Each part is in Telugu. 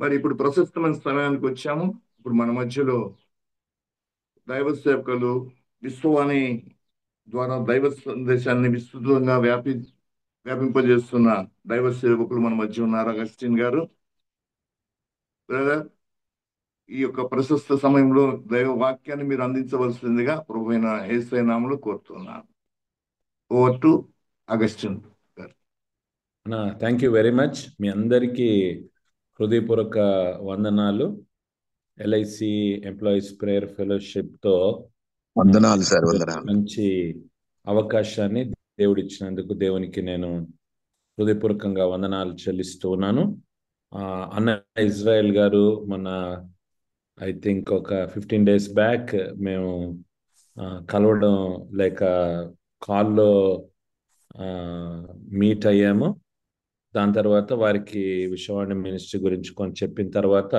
మరి ఇప్పుడు ప్రశస్తమైన సమయానికి వచ్చాము. ఇప్పుడు మన మధ్యలో దైవ సేవకులు విశ్వవాణి ద్వారా దైవ సందేశాన్ని విస్తృతంగా వ్యాపింపజేస్తున్న దైవ సేవకులు మన మధ్య ఉన్నారు. అగస్టిన్ గారు బ్రదర్, ఈ యొక్క ప్రశస్త సమయంలో దైవ వాక్యాన్ని మీరు అందించవలసిందిగా ప్రభువైన యేసయ్య నామములో కోరుతున్నాను. ఓవర్ టు అగస్టిన్ గారు. Thank you very much. మీ అందరికీ హృదయపూర్వక వందనాలు. ఎల్ఐసి ఎంప్లాయీస్ ప్రేయర్ ఫెలోషిప్తో వందనాలు సార్. వందనాలు. మంచి అవకాశాన్ని దేవుడు ఇచ్చినందుకు దేవునికి నేను హృదయపూర్వకంగా వందనాలు చెల్లిస్తూ ఉన్నాను. అన్న ఇజ్రాయెల్ గారు మన ఐ థింక్ ఒక 15 days బ్యాక్ మేము కలవడం లేక కాల్లో మీట్ అయ్యాము. దాని తర్వాత వారికి విశ్వవాణి మినిస్ట్రీ గురించి కొంచెం చెప్పిన తర్వాత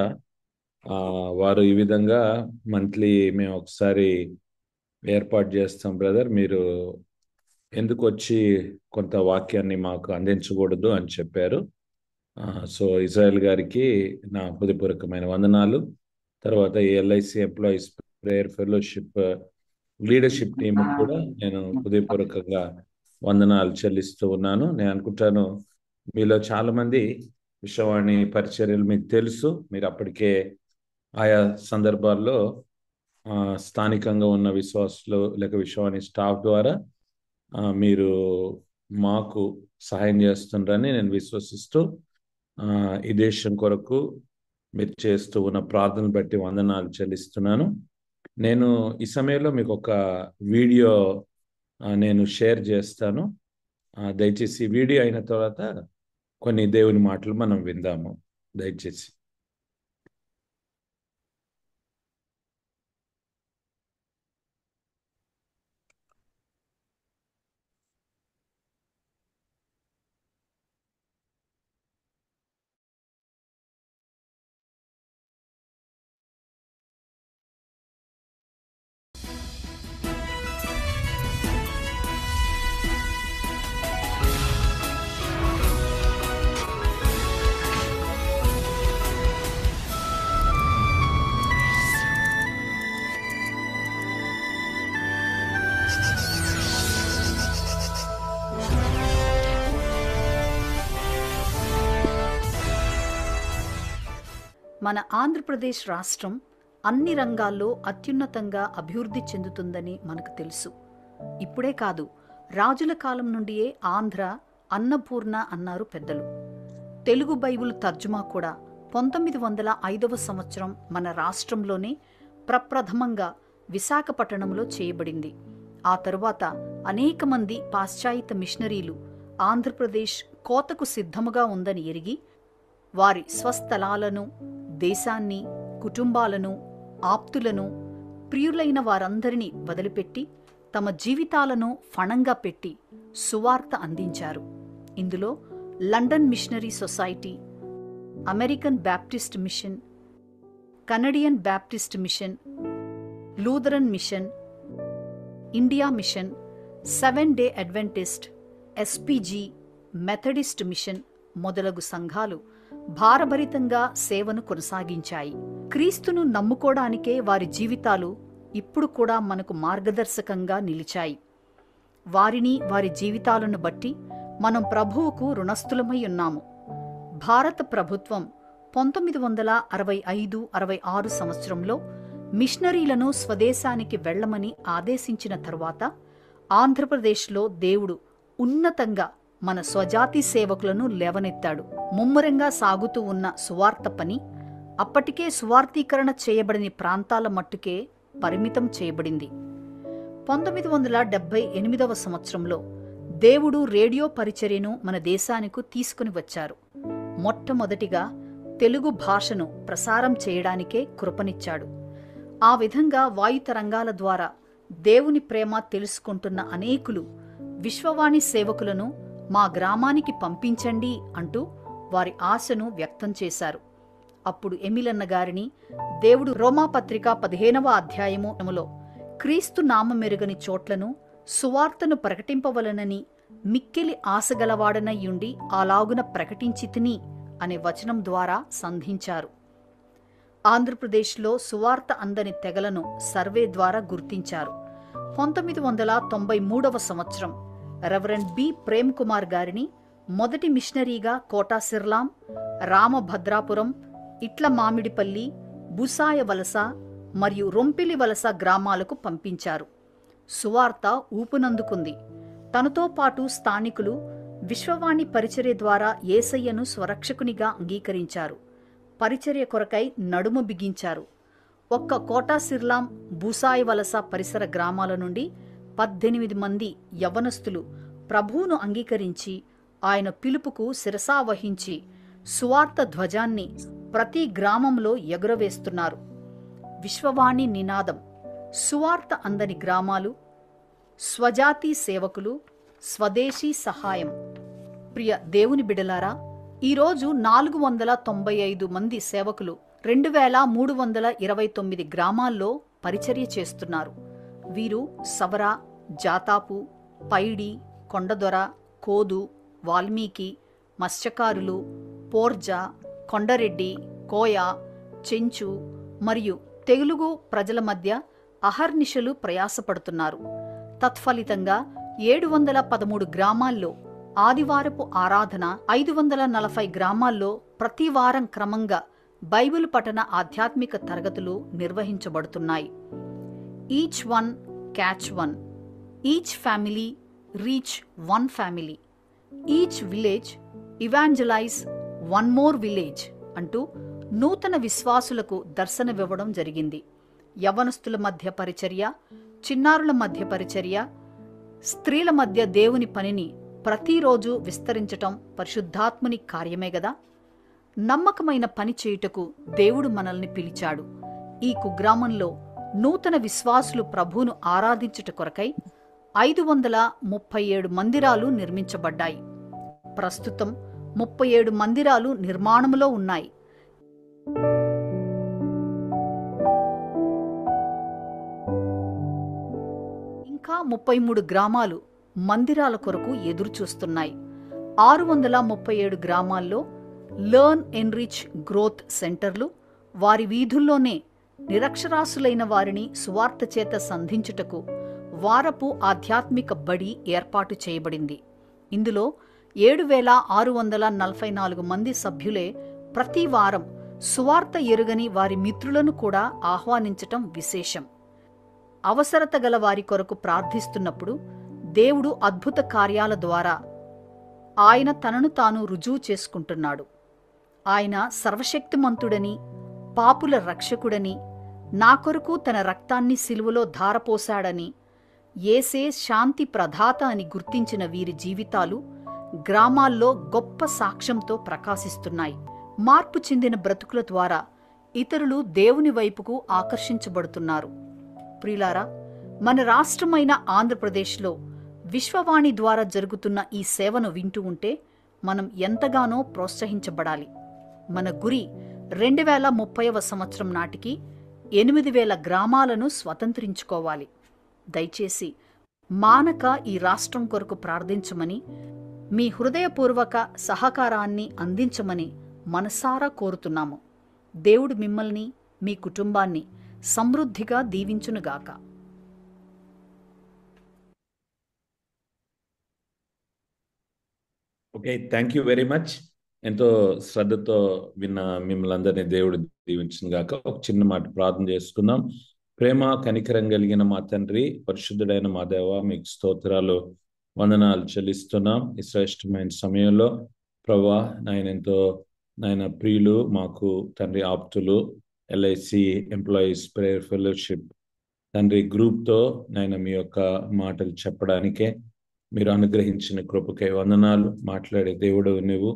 వారు ఈ విధంగా మంత్లీ మేము ఒకసారి ఏర్పాటు చేస్తాం బ్రదర్, మీరు ఎందుకు వచ్చి కొంత వాక్యాన్ని మాకు అందించకూడదు అని చెప్పారు. సో ఇజ్రాయెల్ గారికి నా హృదయపూర్వకమైన వందనాలు. తర్వాత ఈ LIC employees prayer fellowship leadership team కూడా నేను హృదయపూర్వకంగా వందనాలు చెల్లిస్తూ ఉన్నాను. నేను అనుకుంటాను మీలో చాలా మంది విశ్వవాణి పరిచర్యలు మీకు తెలుసు. మీరు అప్పటికే ఆయా సందర్భాల్లో స్థానికంగా ఉన్న విశ్వాసులు లేక విశ్వవాణి స్టాఫ్ ద్వారా మీరు మాకు సహాయం చేస్తుండ్రని నేను విశ్వసిస్తూ ఈ దేశం కొరకు మీరు చేస్తూ ఉన్న ప్రార్థనలు బట్టి వందనాలు చెల్లిస్తున్నాను. నేను ఈ సమయంలో మీకు ఒక వీడియో నేను షేర్ చేస్తాను. దయచేసి వీడియో అయిన తర్వాత కొన్ని దేవుని మాటలు మనం విందాము. దయచేసి మన ఆంధ్రప్రదేశ్ రాష్ట్రం అన్ని రంగాల్లో అత్యున్నతంగా అభివృద్ధి చెందుతుందని మనకు తెలుసు. ఇప్పుడే కాదు, రాజుల కాలం నుండియే ఆంధ్ర అన్నపూర్ణ అన్నారు పెద్దలు. తెలుగు బైబిల్ తర్జుమా కూడా 1905వ సంవత్సరం మన రాష్ట్రంలోనే ప్రప్రథమంగా విశాఖపట్టణంలో చేయబడింది. ఆ తరువాత అనేక మంది పాశ్చాత్య మిషనరీలు ఆంధ్రప్రదేశ్ కోతకు సిద్ధముగా ఉందని ఎరిగి వారి స్వస్థలాలను, దేశాన్ని, కుటుంబాలను, ఆప్తులను, ప్రియులైన వారందరినీ వదిలిపెట్టి తమ జీవితాలను ఫణంగా పెట్టి సువార్త అందించారు. ఇందులో London missionary society, American Baptist mission, Canadian Baptist mission, Lutheran mission, India mission, 7 day Adventist, SPG, Methodist mission మొదలగు సంఘాలు భారభరితంగా సేవను కొనసాగించాయి. క్రీస్తును నమ్ముకోవడానికే వారి జీవితాలు ఇప్పుడు కూడా మనకు మార్గదర్శకంగా నిలిచాయి. వారిని, వారి జీవితాలను బట్టి మనం ప్రభువుకు రుణస్థులమై ఉన్నాము. భారత ప్రభుత్వం 1965-66 సంవత్సరంలో మిషనరీలను స్వదేశానికి వెళ్లమని ఆదేశించిన తరువాత ఆంధ్రప్రదేశ్లో దేవుడు ఉన్నతంగా మన స్వజాతి సేవకులను లేవనెత్తాడు. ముమ్మరంగా సాగుతూ ఉన్న సువార్త పని అప్పటికే సువార్తీకరణ చేయబడిన ప్రాంతాల మట్టుకే పరిమితం చేయబడింది. 1978వ సంవత్సరంలో దేవుడు రేడియో పరిచర్యను మన దేశానికి తీసుకుని వచ్చారు. మొట్టమొదటిగా తెలుగు భాషను ప్రసారం చేయడానికే కృపనిచ్చాడు. ఆ విధంగా వాయుతరంగాల ద్వారా దేవుని ప్రేమ తెలుసుకుంటున్న అనేకులు విశ్వవాణి సేవకులను మా గ్రామానికి పంపించండి అంటూ వారి ఆశను వ్యక్తం చేశారు. అప్పుడు ఎమిలన్న గారిని దేవుడు రోమాపత్రిక 15వ అధ్యాయములో క్రీస్తు నామమెరుగని చోట్లను సువార్తను ప్రకటింపవలనని మిక్కిలి ఆశగలవాడనయ్యుండి అలాగున ప్రకటించితిని అనే వచనం ద్వారా సంధించారు. ఆంధ్రప్రదేశ్లో సువార్త అందని తెగలను సర్వే ద్వారా గుర్తించారు. 1993వ సంవత్సరం రెవరెండ్ బి ప్రేమ్ కుమార్ గారిని మొదటి మిషనరీగా కోటాసిర్లాం, రామభద్రాపురం, ఇట్ల మామిడిపల్లి, బుసాయ వలస మరియు రొంపిలి వలస గ్రామాలకు పంపించారు. సువార్త ఊపునందుకుంది. తనతో పాటు స్థానికులు విశ్వవాణి పరిచర్య ద్వారా యేసయ్యను స్వరక్షకునిగా అంగీకరించారు. పరిచర్య కొరకై నడుము బిగించారు. ఒక్క కోటాసిర్లాం, బూసాయ వలస పరిసర గ్రామాల నుండి 18 మంది యవ్వనస్తులు ప్రభువును అంగీకరించి ఆయన పిలుపుకు శిరసావహించి సువార్త ధ్వజాన్ని ప్రతి గ్రామంలో ఎగురవేస్తున్నారు. విశ్వవాణి నినాదం, సువార్త అందని గ్రామాలు, స్వజాతి సేవకులు, స్వదేశీ సహాయం. ప్రియ దేవుని బిడలారా, ఈరోజు 495 మంది సేవకులు 2329 గ్రామాల్లో పరిచర్య చేస్తున్నారు. వీరు సవర, జాతాపు, పైడి, కొండదొర, కోదు, వాల్మీకి, మత్స్యకారులు, పోర్జా, కొండరెడ్డి, కోయ, చెంచు మరియు తెలుగు ప్రజల మధ్య అహర్నిశలు ప్రయాసపడుతున్నారు. తత్ఫలితంగా 713 గ్రామాల్లో ఆదివారపు ఆరాధన, 540 గ్రామాల్లో ప్రతి వారం క్రమంగా బైబిల్ పఠన ఆధ్యాత్మిక తరగతులు నిర్వహించబడుతున్నాయి. Each one catch one, each family reach one family, each village evangelize one more village అంటూ నూతన విశ్వాసులకు దర్శనమివ్వడం జరిగింది. యవ్వనస్తుల మధ్య పరిచర్య, చిన్నారుల మధ్య పరిచర్య, స్త్రీల మధ్య దేవుని పనిని ప్రతిరోజు విస్తరించటం పరిశుద్ధాత్ముని కార్యమే గదా. నమ్మకమైన పని చేయుటకు దేవుడు మనల్ని పిలిచాడు. ఈ కుగ్రామంలో నూతన విశ్వాసులు ప్రభువును ఆరాధించుట కొరకై 537 మందిరాలు నిర్మించబడ్డాయి. ప్రస్తుతం 37 మందిరాలు నిర్మాణంలో ఉన్నాయి. ఇంకా 33 గ్రామాలు మందిరాల కొరకు ఎదురుచూస్తున్నాయి. 637 గ్రామాల్లో లెర్న్ ఎన్రిచ్ గ్రోత్ సెంటర్లు, వారి వీధుల్లోనే నిరక్షరాస్యులైన వారిని సువార్త చేత సంధించుటకు వారపు ఆధ్యాత్మిక బడి ఏర్పాటు చేయబడింది. ఇందులో 7644 మంది సభ్యులే ప్రతి వారం సువార్త ఎరుగని వారి మిత్రులను కూడా ఆహ్వానించటం విశేషం. అవసరత గల వారి కొరకు ప్రార్థిస్తున్నప్పుడు దేవుడు అద్భుత కార్యాల ద్వారా ఆయన తనను తాను రుజువు చేసుకుంటున్నాడు. ఆయన సర్వశక్తిమంతుడని, పాపుల రక్షకుడని, నా కొరకు తన రక్తాన్ని సిలువలో ధారపోశాడని, యేసే శాంతి ప్రదాత అని గుర్తించిన వీరి జీవితాలు గ్రామాల్లో గొప్ప సాక్ష్యంతో ప్రకాశిస్తున్నాయి. మార్పు చెందిన బ్రతుకుల ద్వారా ఇతరులు దేవుని వైపుకు ఆకర్షించబడుతున్నారు. ప్రియులారా, మన రాష్ట్రమైన ఆంధ్రప్రదేశ్లో విశ్వవాణి ద్వారా జరుగుతున్న ఈ సేవను వింటూ ఉంటే మనం ఎంతగానో ప్రోత్సహించబడాలి. మన గురి 2030వ సంవత్సరం నాటికి 8000 గ్రామాలను స్వతంత్రించుకోవాలి. దయచేసి మానక ఈ రాష్ట్రం కొరకు ప్రార్థించమని, మీ హృదయపూర్వక సహకారాన్ని అందించమని మనసారా కోరుతున్నాము. దేవుడు మిమ్మల్ని, మీ కుటుంబాన్ని సమృద్ధిగా దీవించునుగాక. Okay, thank you very much. ఎంతో శ్రద్ధతో విన్న మిమ్మల్ని అందరినీ దేవుడు దీవించును గాక. ఒక చిన్న మాట ప్రార్థన చేసుకుందాం. ప్రేమ కనికరం కలిగిన మా తండ్రి, పరిశుద్ధుడైన మా దేవ, మీకు స్తోత్రాలు, వందనాలు చెల్లిస్తున్నాం. ఈ శ్రేష్టమైన సమయంలో ప్రభా నాయన ప్రియులు, మాకు తండ్రి ఆప్తులు, LIC ఎంప్లాయీస్ ప్రేయర్ ఫెలోషిప్ తండ్రి గ్రూప్తో నాయన మీ యొక్క మాటలు చెప్పడానికే మీరు అనుగ్రహించిన కృపకై వందనాలు. మాట్లాడే దేవుడవు నువ్వు,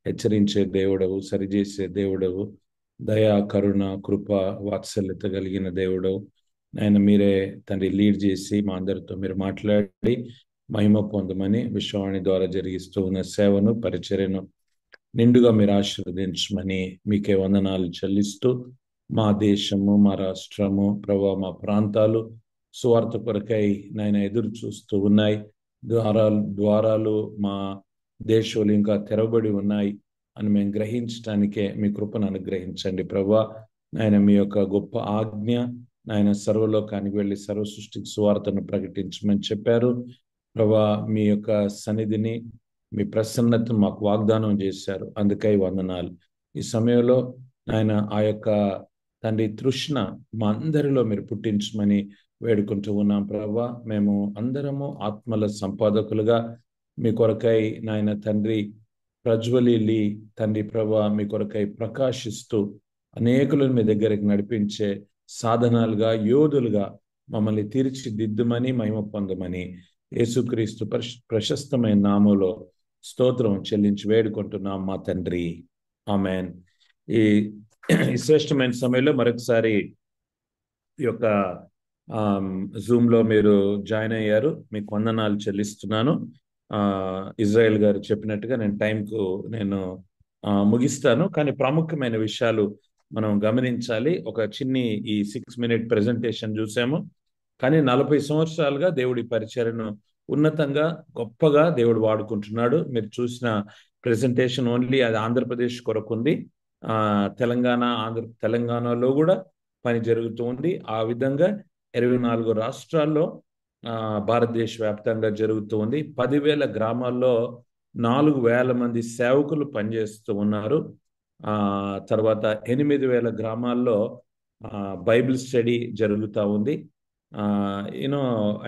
హెచ్చరించే దేవుడవు, సరిచేసే దేవుడవు, దయా కరుణ కృప వాత్సల్యత కలిగిన దేవుడవు. ఆయన మీరే తండ్రి లీడ్ చేసి మా అందరితో మీరు మాట్లాడి మహిమ పొందమని, విశ్వవాణి ద్వారా జరిగిస్తూ ఉన్న సేవను, పరిచర్యను నిండుగా మీరు ఆశీర్వదించమని మీకే వందనాలు చెల్లిస్తూ, మా దేశము, మా రాష్ట్రము, ప్రభా మా ప్రాంతాలు సువార్త కొరకై నాయన ఎదురు చూస్తూ ఉన్నాయి. ద్వారాలు మా దేశంలో ఇంకా తెరవబడి ఉన్నాయి. అని మేము గ్రహించడానికే మీ కృపను అనుగ్రహించండి ప్రభా. నాయన మీ యొక్క గొప్ప ఆజ్ఞ, నాయన సర్వలోకానికి వెళ్ళి సర్వ సృష్టికి సువార్తను ప్రకటించమని చెప్పారు ప్రభా. మీ యొక్క సన్నిధిని, మీ ప్రసన్నతను మాకు వాగ్దానం చేశారు, అందుకై వందనాలు. ఈ సమయంలో నాయన ఆ యొక్క తండ్రి తృష్ణ మా అందరిలో మీరు పుట్టించమని వేడుకుంటూ ఉన్నాం ప్రభా. మేము అందరము ఆత్మల సంపాదకులుగా మీ కొరకై నాయన తండ్రి ప్రజ్వలిల్లి తండ్రి ప్రభా మీ కొరకై ప్రకాశిస్తూ అనేకులను మీ దగ్గరికి నడిపించే సాధనాలుగా, యోధులుగా మమ్మల్ని తీర్చిదిద్దుమని, మహిమ పొందమని యేసుక్రీస్తు ప్రశస్తమైన నామములో స్తోత్రం చెల్లించి వేడుకుంటున్నాం మా తండ్రి, ఆమెన్. ఈ శ్రేష్టమైన సమయంలో మరొకసారి ఈ యొక్క జూమ్లో మీరు జాయిన్ అయ్యారు, మీకు వందనాలు చెల్లిస్తున్నాను. ఇజ్రాయెల్ గారు చెప్పినట్టుగా నేను టైంకు ముగిస్తాను, కానీ ప్రాముఖ్యమైన విషయాలు మనం గమనించాలి. ఒక చిన్ని ఈ 6 minute ప్రెజెంటేషన్ చూసాము, కానీ 40 సంవత్సరాలుగా దేవుడి పరిచర్యను ఉన్నతంగా గొప్పగా దేవుడు వాడుకుంటున్నాడు. మీరు చూసిన ప్రెజెంటేషన్ ఓన్లీ అది ఆంధ్రప్రదేశ్ కొరకు ఉంది. తెలంగాణలో కూడా పని జరుగుతూ ఉంది. ఆ విధంగా 24 రాష్ట్రాల్లో భారతదేశ వ్యాప్తంగా జరుగుతూ ఉంది. 10,000 గ్రామాల్లో 4,000 మంది సేవకులు పనిచేస్తూ ఉన్నారు. తర్వాత 8,000 గ్రామాల్లో బైబిల్ స్టడీ జరుగుతూ ఉంది.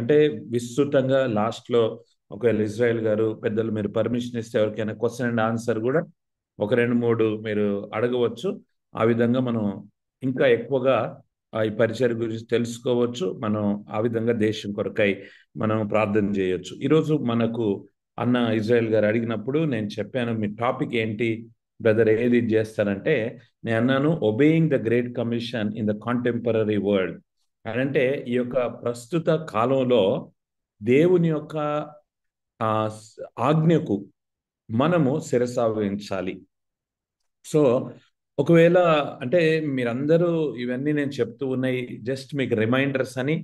అంటే విస్తృతంగా లాస్ట్లో ఒకవేళ ఇజ్రాయెల్ గారు పెద్దలు మీరు పర్మిషన్ ఇస్తే ఎవరికైనా క్వశ్చన్ అండ్ ఆన్సర్ కూడా ఒక 2-3 మీరు అడగవచ్చు. ఆ విధంగా మనం ఇంకా ఎక్కువగా ఈ పరిచయం గురించి తెలుసుకోవచ్చు. మనం ఆ విధంగా దేశం కొరకై మనం ప్రార్థన చేయొచ్చు. ఈరోజు మనకు అన్న ఇజ్రాయెల్ గారు అడిగినప్పుడు నేను చెప్పాను, మీ టాపిక్ ఏంటి బ్రదర్, ఏది చేస్తారంటే నేను అన్నాను obeying the great commission in the contemporary world. అంటే ఈ యొక్క ప్రస్తుత కాలంలో దేవుని యొక్క ఆజ్ఞకు మనము శిరసావహించాలి. సో ఒకవేళ అంటే మీరందరూ ఇవన్నీ నేను చెప్తూ ఉన్నాయి జస్ట్ మీకు రిమైండర్స్ అని,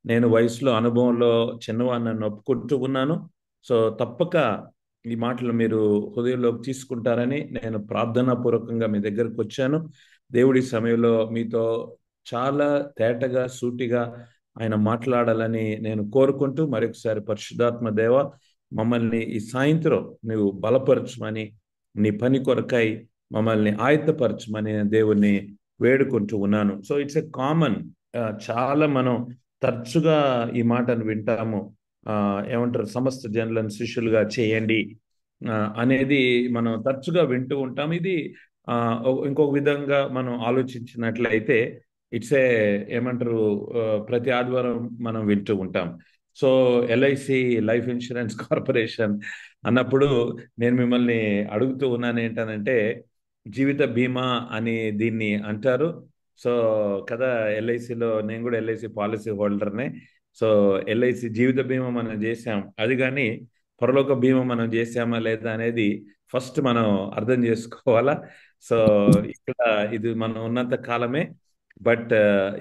నేను వయసులో అనుభవంలో చిన్నవాడిని ఒప్పుకుంటూ ఉన్నాను. సో తప్పక ఈ మాటలు మీరు హృదయంలోకి తీసుకుంటారని నేను ప్రార్థనాపూర్వకంగా మీ దగ్గరకు వచ్చాను. దేవుడి సమయంలో మీతో చాలా తేటగా సూటిగా ఆయన మాట్లాడాలని నేను కోరుకుంటూ మరొకసారి పరిశుద్ధాత్మ దేవ మమ్మల్ని ఈ సాయంత్రం నువ్వు బలపరచమని, నీ పని కొరకై మమ్మల్ని ఆయత్తపరచమని దేవుణ్ణి వేడుకుంటూ ఉన్నాను. సో ఇట్స్ ఎ కామన్, చాలా మనం తరచుగా ఈ మాటను వింటాము. ఏమంటారు, సమస్త జనులను శిష్యులుగా చేయండి అనేది మనం తరచుగా వింటూ ఉంటాం. ఇది ఇంకొక విధంగా మనం ఆలోచించినట్లయితే ఇట్స్ ఏమంటారు, ప్రతి ఆదివారం మనం వింటూ ఉంటాం. So LIC life insurance corporation అన్నప్పుడు నేను మిమ్మల్ని అడుగుతూ ఉన్నాను ఏంటనంటే, జీవిత బీమా అని దీన్ని అంటారు. సో కదా, ఎల్ఐసిలో నేను కూడా ఎల్ఐసి పాలసీ హోల్డర్నే. సో ఎల్ఐసి జీవిత బీమా మనం చేసాం, అది కానీ పరలోక బీమా మనం చేసామా లేదా అనేది ఫస్ట్ మనం అర్థం చేసుకోవాలా. సో ఇక్కడ ఇది మనం ఉన్నంత కాలమే, but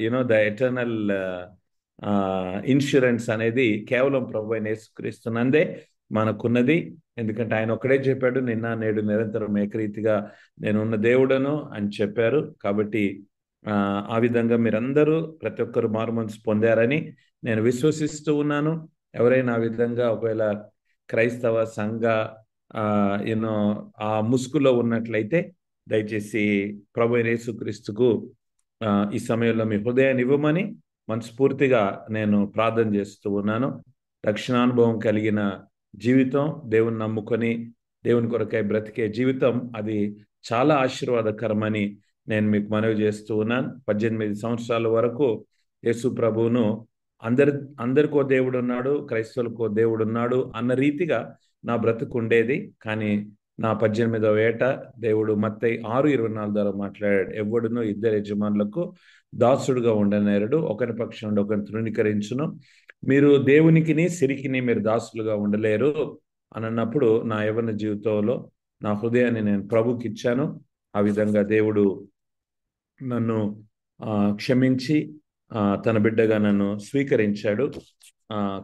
you know the eternal insurance అనేది కేవలం ప్రభువైన యేసుక్రీస్తునందే మనకున్నది. ఎందుకంటే ఆయన ఒక్కడే చెప్పాడు, నిన్న నేడు నిరంతరం ఏకరీతిగా నేను ఉన్న దేవుడను అని చెప్పారు. కాబట్టి ఆ విధంగా మీరందరూ ప్రతి ఒక్కరు మారుమనసు పొందారని నేను విశ్వసిస్తూ ఉన్నాను. ఎవరైనా ఆ విధంగా ఒకవేళ క్రైస్తవ సంఘ ఆ ముసుగులో ఉన్నట్లయితే దయచేసి ప్రభువైన యేసుక్రీస్తుకు ఈ సమయంలో మీ హృదయాన్ని ఇవ్వమని మనస్ఫూర్తిగా నేను ప్రార్థన చేస్తూ ఉన్నాను. రక్షణానుభవం కలిగిన జీవితం, దేవుని నమ్ముకొని దేవుని కొరకై బ్రతికే జీవితం, అది చాలా ఆశీర్వాదకరమని నేను మీకు మనవి చేస్తూ ఉన్నాను. 18 సంవత్సరాల వరకు యేసు ప్రభువును అందరికో దేవుడు ఉన్నాడు, క్రైస్తవులకో దేవుడు ఉన్నాడు అన్న రీతిగా నా బ్రతుకు ఉండేది. కానీ నా 18వ ఏట దేవుడు మత్తయి 6:24 ద్వారా మాట్లాడాడు, ఎవడును ఇద్దరు యజమానులకు దాసుడుగా ఉండనేరడు, ఒకరి పక్షం నుండి ఒకరిని తృణీకరించును, మీరు దేవునికిని సిరికిని మీరు దాసులుగా ఉండలేరు అని అన్నప్పుడు నా యవ్వన జీవితంలో నా హృదయాన్ని నేను ప్రభుకి ఇచ్చాను. ఆ విధంగా దేవుడు నన్ను క్షమించి తన బిడ్డగా నన్ను స్వీకరించాడు.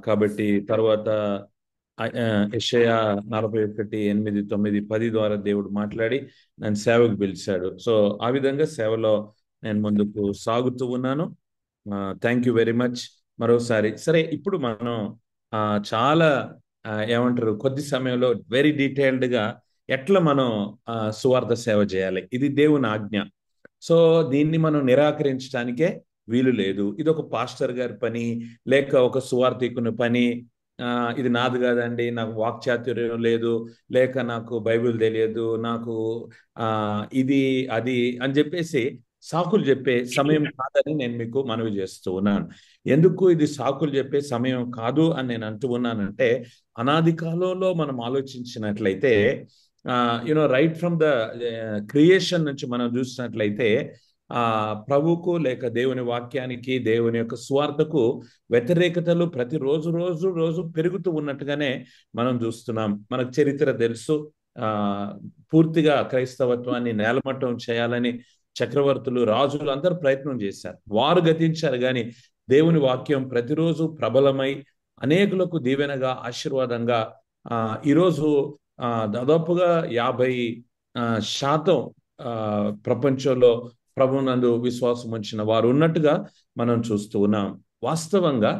కాబట్టి తర్వాత యెషయా 41:8, 9, 10 ద్వారా దేవుడు మాట్లాడి నన్ను సేవకు పిలిచాడు. సో ఆ విధంగా సేవలో నేను ముందుకు సాగుతూ ఉన్నాను. థ్యాంక్ యూ వెరీ మచ్ మరోసారి. సరే, ఇప్పుడు మనం చాలా ఏమంటారు, కొద్ది సమయంలో వెరీ డీటెయిల్డ్గా ఎట్లా మనం సువార్త సేవ చేయాలి, ఇది దేవుని ఆజ్ఞ. సో దీన్ని మనం నిరాకరించడానికే వీలు లేదు. ఇది ఒక పాస్టర్ గారి పని, లేక ఒక సువార్థికుని పని, ఇది నాది కాదండి, నాకు వాక్చాతుర్యం లేదు, లేక నాకు బైబిల్ తెలియదు, నాకు ఇది అది అని చెప్పేసి సాకులు చెప్పే సమయం కాదని నేను మీకు మనవి చేస్తూ ఉన్నాను. ఎందుకు ఇది సాకులు చెప్పే సమయం కాదు అని నేను అంటూ ఉన్నానంటే, అనాది కాలంలో మనం ఆలోచించినట్లయితే, రైట్ ఫ్రమ్ ద క్రియేషన్ నుంచి మనం చూసినట్లయితే, ప్రభువుకు లేక దేవుని వాక్యానికి, దేవుని యొక్క స్వార్థకు వ్యతిరేకతలు ప్రతి రోజు పెరుగుతూ ఉన్నట్టుగానే మనం చూస్తున్నాం. మనకు చరిత్ర తెలుసు. పూర్తిగా క్రైస్తవత్వాన్ని నేలమట్టం చేయాలని చక్రవర్తులు, రాజులు అందరూ ప్రయత్నం చేశారు. వారు గతించారు, కానీ దేవుని వాక్యం ప్రతిరోజు ప్రబలమై అనేకులకు దీవెనగా, ఆశీర్వాదంగా ఈరోజు దాదాపుగా 50% ప్రపంచంలో ప్రభునందు విశ్వాసం ఉంచిన వారు ఉన్నట్టుగా మనం చూస్తూ ఉన్నాం. వాస్తవంగా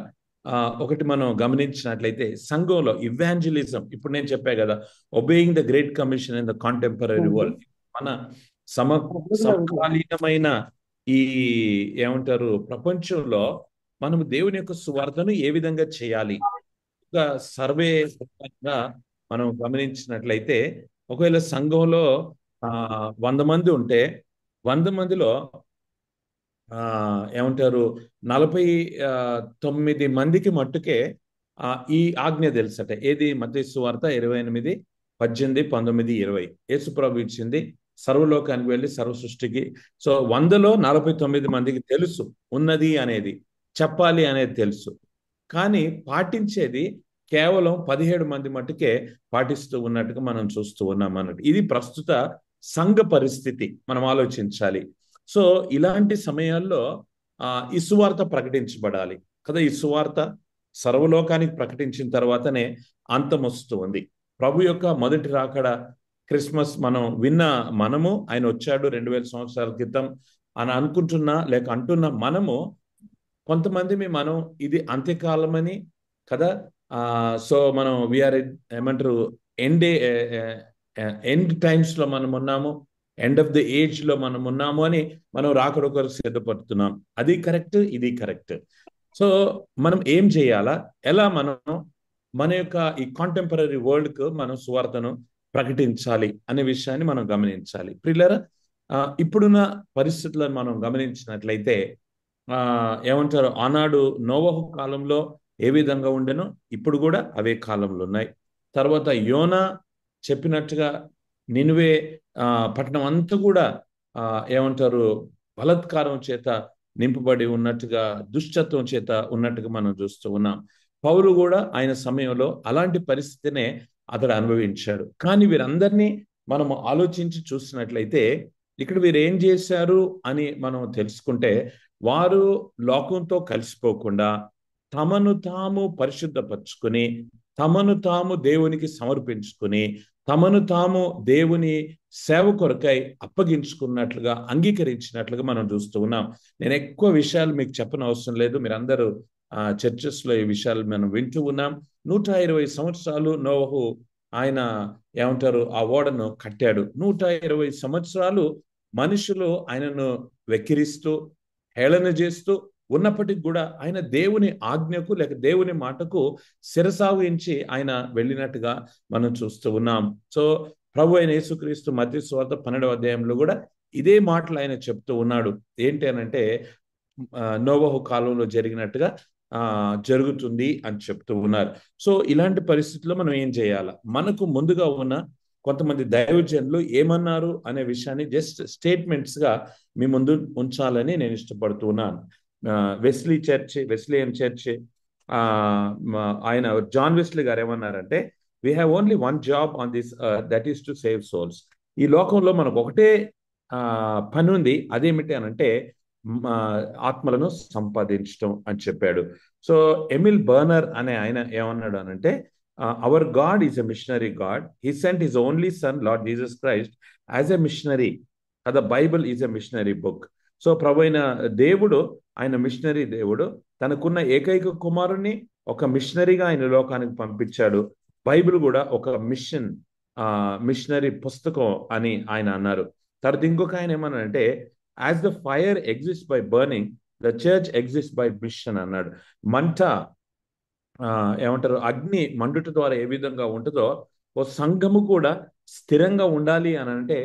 ఒకటి మనం గమనించినట్లయితే, సంఘంలో ఇవాంజలిజం, ఇప్పుడు నేను చెప్పా కదా, obeying the great commission in the contemporary world, మన సమకాలీనమైన ఈ ఏమంటారు ప్రపంచంలో మనము దేవుని యొక్క సువార్తను ఏ విధంగా చేయాలి, ఒక సర్వే మనం గమనించినట్లయితే, ఒకవేళ సంఘంలో 100 మంది ఉంటే 100 మందిలో ఏమంటారు 49 మందికి మట్టుకే ఈ ఆజ్ఞ తెలుసట. ఏది? మత్తయి సువార్త 28, 18, 19, 20. యేసుప్రభు ఇచ్చింది, సర్వలోకానికి వెళ్ళి సర్వ సృష్టికి. సో 100లో 49 మందికి తెలుసు ఉన్నది అనేది, చెప్పాలి అనేది తెలుసు, కానీ పాటించేది కేవలం 17 మంది మట్టుకే పాటిస్తూ ఉన్నట్టుగా మనం చూస్తూ ఉన్నాం అన్నట్టు. ఇది ప్రస్తుత సంఘ పరిస్థితి, మనం ఆలోచించాలి. సో ఇలాంటి సమయాల్లో ఈ సువార్త ప్రకటించబడాలి కదా. ఈ సువార్త సర్వలోకానికి ప్రకటించిన తర్వాతనే అంతం వస్తూ ఉంది. ప్రభు యొక్క మొదటి రాకడ, క్రిస్మస్ మనం విన్న మనము, ఆయన వచ్చాడు 2000 సంవత్సరాల క్రితం అని అనుకుంటున్నా లేక అంటున్న మనము, కొంతమంది మనం ఇది అంత్యకాలమని కదా, సో మనం వీఆర్ ఏమంటారు ఎండ్ టైమ్స్ లో మనం ఉన్నాము, ఎండ్ ఆఫ్ ద ఏజ్ లో మనం ఉన్నాము అని మనం రాకడొకరు సిద్ధపడుతున్నాం. అది కరెక్ట్, ఇది కరెక్ట్. సో మనం ఏం చేయాలా, ఎలా మనం మన యొక్క ఈ కాంటెంపరీ వరల్డ్ కు మనం సువార్తను ప్రకటించాలి అనే విషయాన్ని మనం గమనించాలి. ప్రియులారా, ఇప్పుడున్న పరిస్థితులను మనం గమనించినట్లయితే, ఏమంటారు, ఆనాడు నోవహు కాలంలో ఏ విధంగా ఉండెనో ఇప్పుడు కూడా అవే కాలంలో ఉన్నాయి. తర్వాత యోనా చెప్పినట్టుగా నినివే పట్టణం అంతా కూడా ఏమంటారు బలాత్కారం చేత నింపబడి ఉన్నట్టుగా, దుష్టత్వం చేత ఉన్నట్టుగా మనం చూస్తూ ఉన్నాం. పౌలు కూడా ఆయన సమయంలో అలాంటి పరిస్థితినే అతడు అనుభవించాడు. కానీ వీరందరినీ మనం ఆలోచించి చూసినట్లయితే, ఇక్కడ వీరు ఏం చేశారు అని మనం తెలుసుకుంటే, వారు లోకంతో కలిసిపోకుండా తమను తాము పరిశుద్ధపరచుకుని, తమను తాము దేవునికి సమర్పించుకుని, తమను తాము దేవుని సేవ కొరకై అప్పగించుకున్నట్లుగా, అంగీకరించినట్లుగా మనం చూస్తూ ఉన్నాం. నేను ఎక్కువ విషయాలు మీకు చెప్పని అవసరం లేదు, మీరందరూ చర్చెస్ లో ఈ విషయాలు మనం వింటూ ఉన్నాం. 120 సంవత్సరాలు నోవహు ఆయన ఏమంటారు ఆ ఓడను కట్టాడు. 120 సంవత్సరాలు మనుషులు ఆయనను వెక్కిరిస్తూ, హేళన చేస్తూ ఉన్నప్పటికి కూడా ఆయన దేవుని ఆజ్ఞకు లేక దేవుని మాటకు శిరసావహించి ఆయన వెళ్ళినట్టుగా మనం చూస్తూ ఉన్నాం. సో ప్రభు అయిన యేసుక్రీస్తు మత్తయి సువార్త 12వ అధ్యాయంలో కూడా ఇదే మాటలు ఆయన చెప్తూ ఉన్నాడు. ఏంటి అనంటే, నోవహు కాలంలో జరిగినట్టుగా జరుగుతుంది అని చెప్తూ ఉన్నారు. సో ఇలాంటి పరిస్థితుల్లో మనం ఏం చేయాలి? మనకు ముందుగా ఉన్న కొంతమంది దైవజనులు ఏమన్నారు అనే విషయాన్ని జస్ట్ స్టేట్మెంట్స్ గా మీ ముందు ఉంచాలని నేను ఇష్టపడుతూ ఉన్నాను. వెస్లియన్ చర్చ్ ఆయన జాన్ వెస్లీ గారు ఏమన్నారంటే, we have only one job on this that is to save souls. ఈ లోకంలో మనకు ఒకటే పని ఉంది, అదేమిటి అనంటే ఆత్మలను సంపాదించడం అని చెప్పాడు. సో ఎమిల్ బర్నర్ అనే ఆయన ఏమన్నాడు అనంటే, our God is a missionary God. He sent his only son Lord Jesus Christ as a missionary. కదా, Bible is a missionary book. So ప్రభు అయిన దేవుడు, ఆయన మిషనరీ దేవుడు, తనకున్న ఏకైక కుమారుణ్ణి ఒక మిషనరీగా ఆయన లోకానికి పంపించాడు. బైబిల్ కూడా ఒక మిషనరీ పుస్తకం అని ఆయన అన్నారు. తర్వాత ఇంకొక ఆయన ఏమన్నారంటే, as the fire exist by burning, the church exist by mission అన్నాడు. మంట ఏమంటారు, అగ్ని మండుట ద్వారా ఏ విధంగా ఉంటుందో ఓ సంఘము కూడా స్థిరంగా ఉండాలి అని అంటే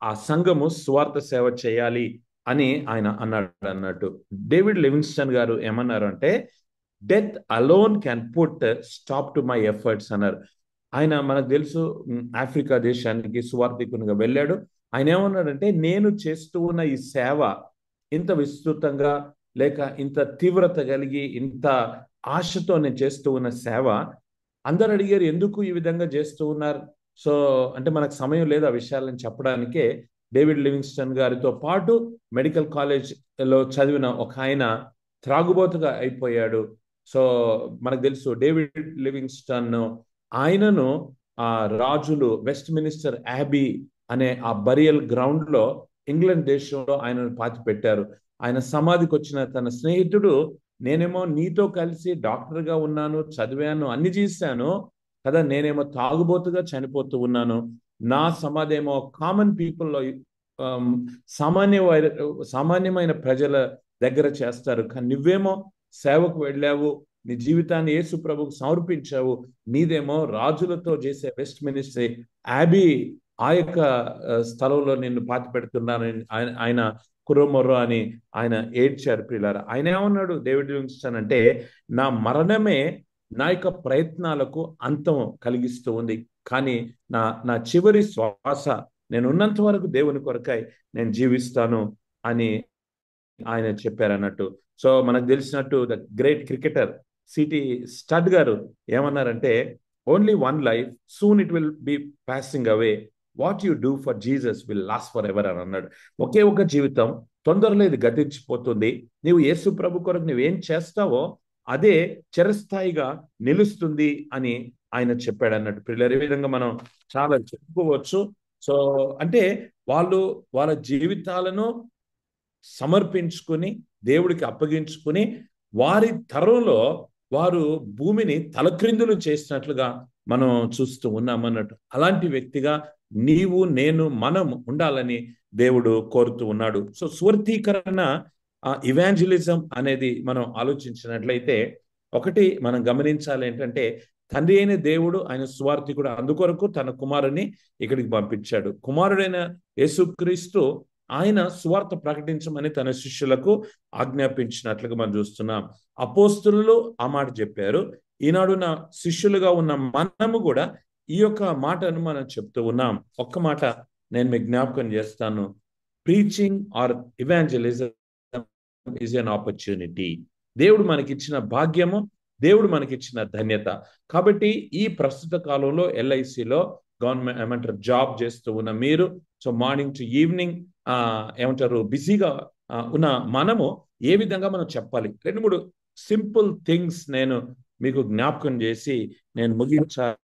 ఆ సంఘము స్వార్థ సేవ చేయాలి అని ఆయన అన్నట్టు. డేవిడ్ లివింగ్స్టన్ గారు ఏమన్నారు అంటే, death alone can put stop to my efforts అన్నారు. ఆయన మనకు తెలుసు ఆఫ్రికా దేశానికి సువార్థికునిగా వెళ్ళాడు. ఆయన ఏమన్నాడంటే, నేను చేస్తూ ఉన్న ఈ సేవ ఇంత విస్తృతంగా లేక ఇంత తీవ్రత కలిగి ఇంత ఆశతో నేను చేస్తూ ఉన్న సేవ, అందరు అడిగారు ఎందుకు ఈ విధంగా చేస్తూ ఉన్నారు. సో అంటే మనకు సమయం లేదు ఆ విషయాలను చెప్పడానికే. డేవిడ్ లివింగ్స్టన్ గారితో పాటు మెడికల్ కాలేజ్లో చదివిన ఒక ఆయన త్రాగుబోతుగా అయిపోయాడు. సో మనకు తెలుసు డేవిడ్ లివింగ్స్టన్ ఆయనను ఆ రాజులు వెస్ట్ మినిస్టర్ యాబీ అనే ఆ బరియల్ గ్రౌండ్ లో ఇంగ్లాండ్ దేశంలో ఆయనను పాతి పెట్టారు. ఆయన సమాధికి వచ్చిన తన స్నేహితుడు, నేనేమో నీతో కలిసి డాక్టర్గా ఉన్నాను, చదివాను, అన్ని చేశాను కదా, నేనేమో తాగుబోతుగా చనిపోతూ ఉన్నాను, నా సమాధి ఏమో కామన్ పీపుల్లో సామాన్యమైన ప్రజల దగ్గర చేస్తారు, కానీ నువ్వేమో సేవకు వెళ్ళావు, నీ జీవితాన్ని యేసు ప్రభుకు సమర్పించావు, నీదేమో రాజులతో చేసే వెస్ట్ మినిస్ట్రీ యాబీ ఆ యొక్క స్థలంలో నిన్ను పాతి పెడుతున్నాను ఆయన కుర్రమొర్ర అని ఆయన ఏడ్చారు. ప్రియులారా, ఆయన ఏమన్నాడు డేవిడ్ లివింగ్స్టన్ అంటే, నా మరణమే నా యొక్క ప్రయత్నాలకు అంతం కలిగిస్తూ ఉంది, కానీ నా చివరి శ్వాస నేను ఉన్నంత వరకు దేవుని కొరకై నేను జీవిస్తాను అని ఆయన చెప్పారు అన్నట్టు. సో మనకు తెలిసినట్టు the great cricketer city stud గారు ఏమన్నారంటే, only one life, soon it will be passing away, what you do for Jesus will last for ever అని అన్నాడు. ఒకే ఒక జీవితం, తొందరలో ఇది గతించిపోతుంది, నీవు యేసు ప్రభు కొరకు నువ్వేం చేస్తావో అదే చిరస్థాయిగా నిలుస్తుంది అని ఆయన చెప్పాడు అన్నట్టు. పిల్లలు, ఈ విధంగా మనం చాలా చెప్పుకోవచ్చు. సో అంటే వాళ్ళ జీవితాలను సమర్పించుకుని దేవుడికి అప్పగించుకుని వారి తరంలో వారు భూమిని తలక్రిందులు చేసినట్లుగా మనం చూస్తూ ఉన్నామన్నట్టు. అలాంటి వ్యక్తిగా నీవు నేను మనం ఉండాలని దేవుడు కోరుతూ ఉన్నాడు. సో స్వార్థీకరణ ఇవాంజలిజం అనేది మనం ఆలోచించినట్లయితే ఒకటి మనం గమనించాలి ఏంటంటే, తండ్రి అయిన దేవుడు ఆయన స్వార్థికుడు, అందుకొరకు తన కుమారుని ఇక్కడికి పంపించాడు. కుమారుడైన యేసుక్రీస్తు ఆయన సువార్త ప్రకటించమని తన శిష్యులకు ఆజ్ఞాపించినట్లుగా మనం చూస్తున్నాం. అపోస్తులు ఆ మాట చెప్పారు. ఈనాడు నా శిష్యులుగా ఉన్న మనము కూడా ఈ యొక్క మాటను మనం చెప్తూ ఉన్నాం. ఒక్క మాట నేను మీకు జ్ఞాపకం చేస్తాను. Preaching or evangelism is an opportunity. దేవుడు మనకిచ్చిన భాగ్యము, దేవుడు మనకిచ్చిన ధన్యత. కాబట్టి ఈ ప్రస్తుత కాలంలో LICలో గవర్నమెంట్ ఏమంటారు జాబ్ చేస్తూ ఉన్న మీరు, సో మార్నింగ్ టు ఈవినింగ్ ఏమంటారు బిజీగా ఉన్న మనము ఏ విధంగా మనం చెప్పాలి, 2-3 సింపుల్ థింగ్స్ నేను మీకు జ్ఞాపకం చేసి నేను ముగించాలని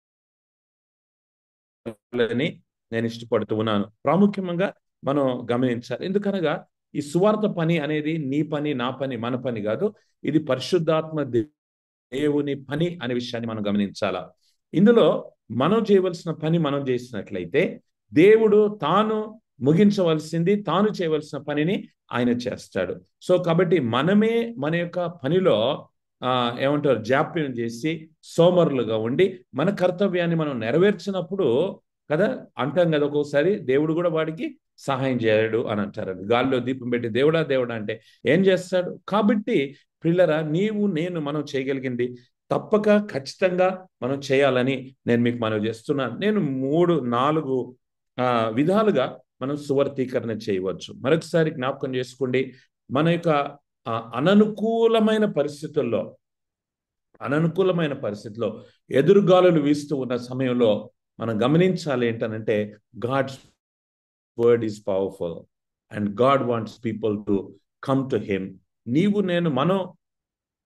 నేను ఇష్టపడుతూ ఉన్నాను. ప్రాముఖ్యంగా మనం గమనించాలి. ఎందుకనగా ఈ సువార్త పని అనేది నీ పని, నా పని, మన పని కాదు. ఇది పరిశుద్ధాత్మ దేవుని పని అనే విషయాన్ని మనం గమనించాలా. ఇందులో మనం చేయవలసిన పని మనం చేసినట్లయితే దేవుడు తాను ముగించవలసింది, తాను చేయవలసిన పనిని ఆయన చేస్తాడు. సో కాబట్టి మనమే మన యొక్క పనిలో ఏమంటారు జాప్యం చేసి సోమరులుగా ఉండి మన కర్తవ్యాన్ని మనం నెరవేర్చినప్పుడు కదా అంటాం కదా, ఒక్కోసారి దేవుడు కూడా వాడికి సహాయం చేయడు అని అంటారు. గాల్లో దీపం పెట్టి దేవుడా దేవుడా అంటే ఏం చేస్తాడు? కాబట్టి ప్రియులరా, నీవు నేను మనం చేయగలిగింది తప్పక ఖచ్చితంగా మనం చేయాలని నేను మీకు మనవి చేస్తున్నాను. నేను 3-4 విధాలుగా మనం సువార్థీకరణ చేయవచ్చు. మరొకసారి జ్ఞాపకం చేసుకోండి. మన యొక్క అననుకూలమైన పరిస్థితుల్లో ఎదురుగాలులు వీస్తూ ఉన్న సమయంలో మనం గమనించాలి ఏంటనంటే, God's word is powerful and God wants people to come to him. నీవు నేను మనం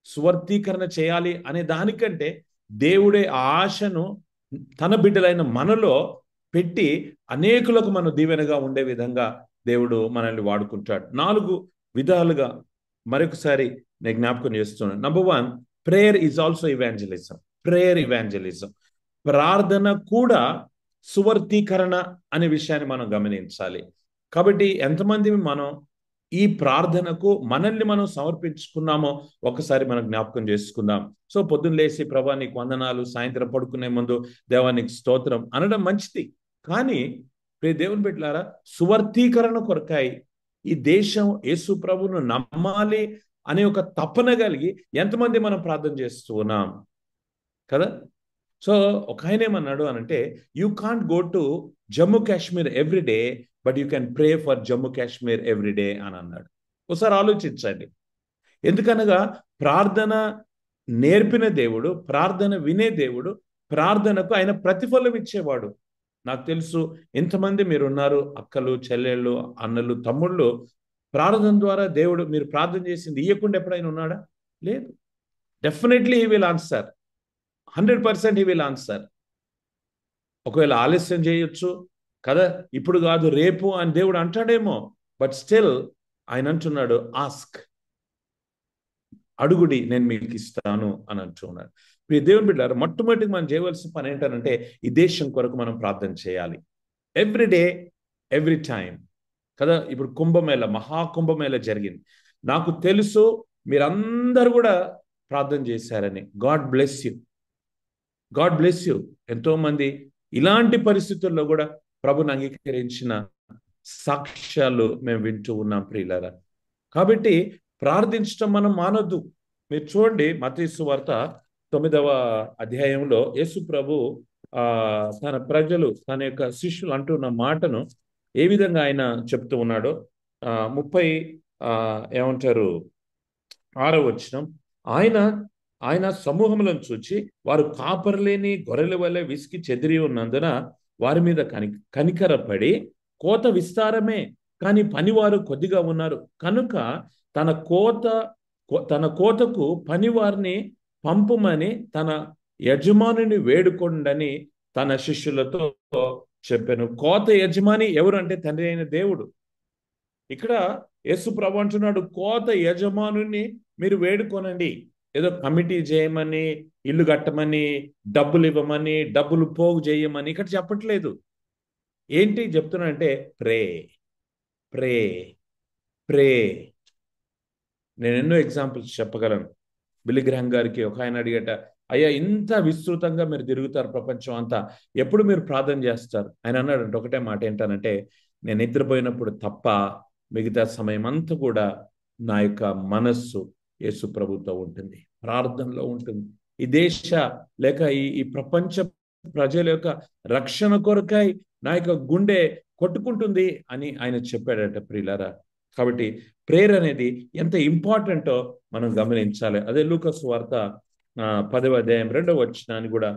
స్వార్థీకరణ చేయాలి అనే దానికంటే దేవుడే ఆ ఆశను తన బిడ్డలైన మనలో పెట్టి అనేకులకు మనం దీవెనగా ఉండే విధంగా దేవుడు మనల్ని వాడుకుంటాడు. 4 విధాలుగా మరొకసారి నేను జ్ఞాపకం చేస్తున్నాను. Number 1, prayer is also evangelism. Prayer evangelism, ప్రార్థన కూడా సువర్తీకరణ అనే విషయాన్ని మనం గమనించాలి. కాబట్టి ఎంతమంది మనం ఈ ప్రార్థనకు మనల్ని మనం సమర్పించుకున్నామో ఒకసారి మనం జ్ఞాపకం చేసుకుందాం. సో పొద్దున్న లేచి ప్రభా నీకు వందనాలు, సాయంత్రం పడుకునే ముందు దేవానికి స్తోత్రం అనడం మంచిది. కానీ దేవుని బిడ్డలారా, సువర్తీకరణ కొరకాయి ఈ దేశం యేసు ప్రభువును నమ్మాలి అనే ఒక తపన కలిగి ఎంతమంది మనం ప్రార్థన చేస్తూ ఉన్నాం కదా. సో ఒక ఆయన ఏమన్నాడు అనంటే, you can't go to Jammu Kashmir every day, but you can pray for Jammu Kashmir every day అని అన్నాడు. ఒకసారి ఆలోచించండి. ఎందుకనగా ప్రార్థన నేర్పిన దేవుడు, ప్రార్థన వినే దేవుడు, ప్రార్థనకు ఆయన ప్రతిఫలం ఇచ్చేవాడు. నాకు తెలుసు ఎంతమంది మీరున్నారు, అక్కలు, చెల్లెళ్ళు, అన్నలు, తమ్ముళ్ళు, ప్రార్థన ద్వారా దేవుడు మీరు ప్రార్థన చేసింది ఇయ్యకుండా ఎప్పుడైనా ఉన్నాడా? లేదు. Definitely he will answer, 100% he will answer. ఒకవేళ ఆలస్యం చేయొచ్చు కదా, ఇప్పుడు కాదు రేపు అని దేవుడు అంటాడేమో, బట్ స్టిల్ ఆయన అంటున్నాడు ఆస్క్, అడుగుడి నేను మీకు ఇస్తాను అని అంటున్నాడు. దేవుని బిడ్డలారా, మొట్టమొదటిగా మనం చేయవలసిన పని ఏంటంటే ఈ దేశం కొరకు మనం ప్రార్థన చేయాలి. ఎవ్రీ డే, ఎవ్రీ టైం కదా. ఇప్పుడు కుంభమేళ, మహాకుంభమేళ జరిగింది. నాకు తెలుసు మీరందరూ కూడా ప్రార్థన చేశారని. God bless you, God bless you. ఎంతో మంది ఇలాంటి పరిస్థితుల్లో కూడా ప్రభుని అంగీకరించిన సాక్ష్యాలు మేము వింటూ ఉన్నాం ప్రియులారా. కాబట్టి ప్రార్థించడం మనం మానొద్దు. మీరు చూడండి మత్తయి సువార్త 9వ అధ్యాయంలో యేసు ప్రభు తన ప్రజలు, తన యొక్క శిష్యులు అంటున్న మాటను ఏ విధంగా ఆయన చెప్తూ ఉన్నాడో 6వ వచనం, ఆయన సమూహములను చూచి వారు కాపర్లేని గొర్రెల వలె విసికి చెదిరి ఉన్నందున వారి మీద కనికరపడి, కోత విస్తారమే కానీ పనివారు కొద్దిగా ఉన్నారు కనుక తన కోతకు పనివారిని పంపుమని తన యజమానుని వేడుకొండని తన శిష్యులతో చెప్పాను. కోత యజమాని ఎవరు అంటే తండ్రి అయిన దేవుడు. ఇక్కడ యేసు ప్రభు అంటున్నాడు, కోత యజమానుని మీరు వేడుకొనండి. ఏదో కమిటీ చేయమని, ఇల్లు కట్టమని, డబ్బులు ఇవ్వమని, డబ్బులు పోగు చేయమని ఇక్కడ చెప్పట్లేదు. ఏంటి చెప్తున్నానంటే ప్రే, ప్రే, ప్రే. నేను ఎన్నో ఎగ్జాంపుల్స్ చెప్పగలను. బిల్లీ గ్రహాం గారికి ఒక ఆయన అడిగట, అయ్యా ఇంత విస్తృతంగా మీరు తిరుగుతారు ప్రపంచం అంతా, ఎప్పుడు మీరు ప్రార్థన చేస్తారు? ఆయన అన్నాడంటే ఒకటే మాట, ఏంటనంటే నేను నిద్రపోయినప్పుడు తప్ప మిగతా సమయం అంతా కూడా నా యొక్క మనస్సు యేసు ప్రభుతో ఉంటుంది, ప్రార్థనలో ఉంటుంది. ఈ దేశ లేక ఈ ప్రపంచ ప్రజల యొక్క రక్షణ కొరకై నా యొక్క గుండె కొట్టుకుంటుంది అని ఆయన చెప్పాడట ప్రియులారా. కాబట్టి ప్రేయర్ అనేది ఎంత ఇంపార్టెంటో మనం గమనించాలి. అదే లూకా సువార్త 10వ అధ్యాయం 2వ వచనాన్ని కూడా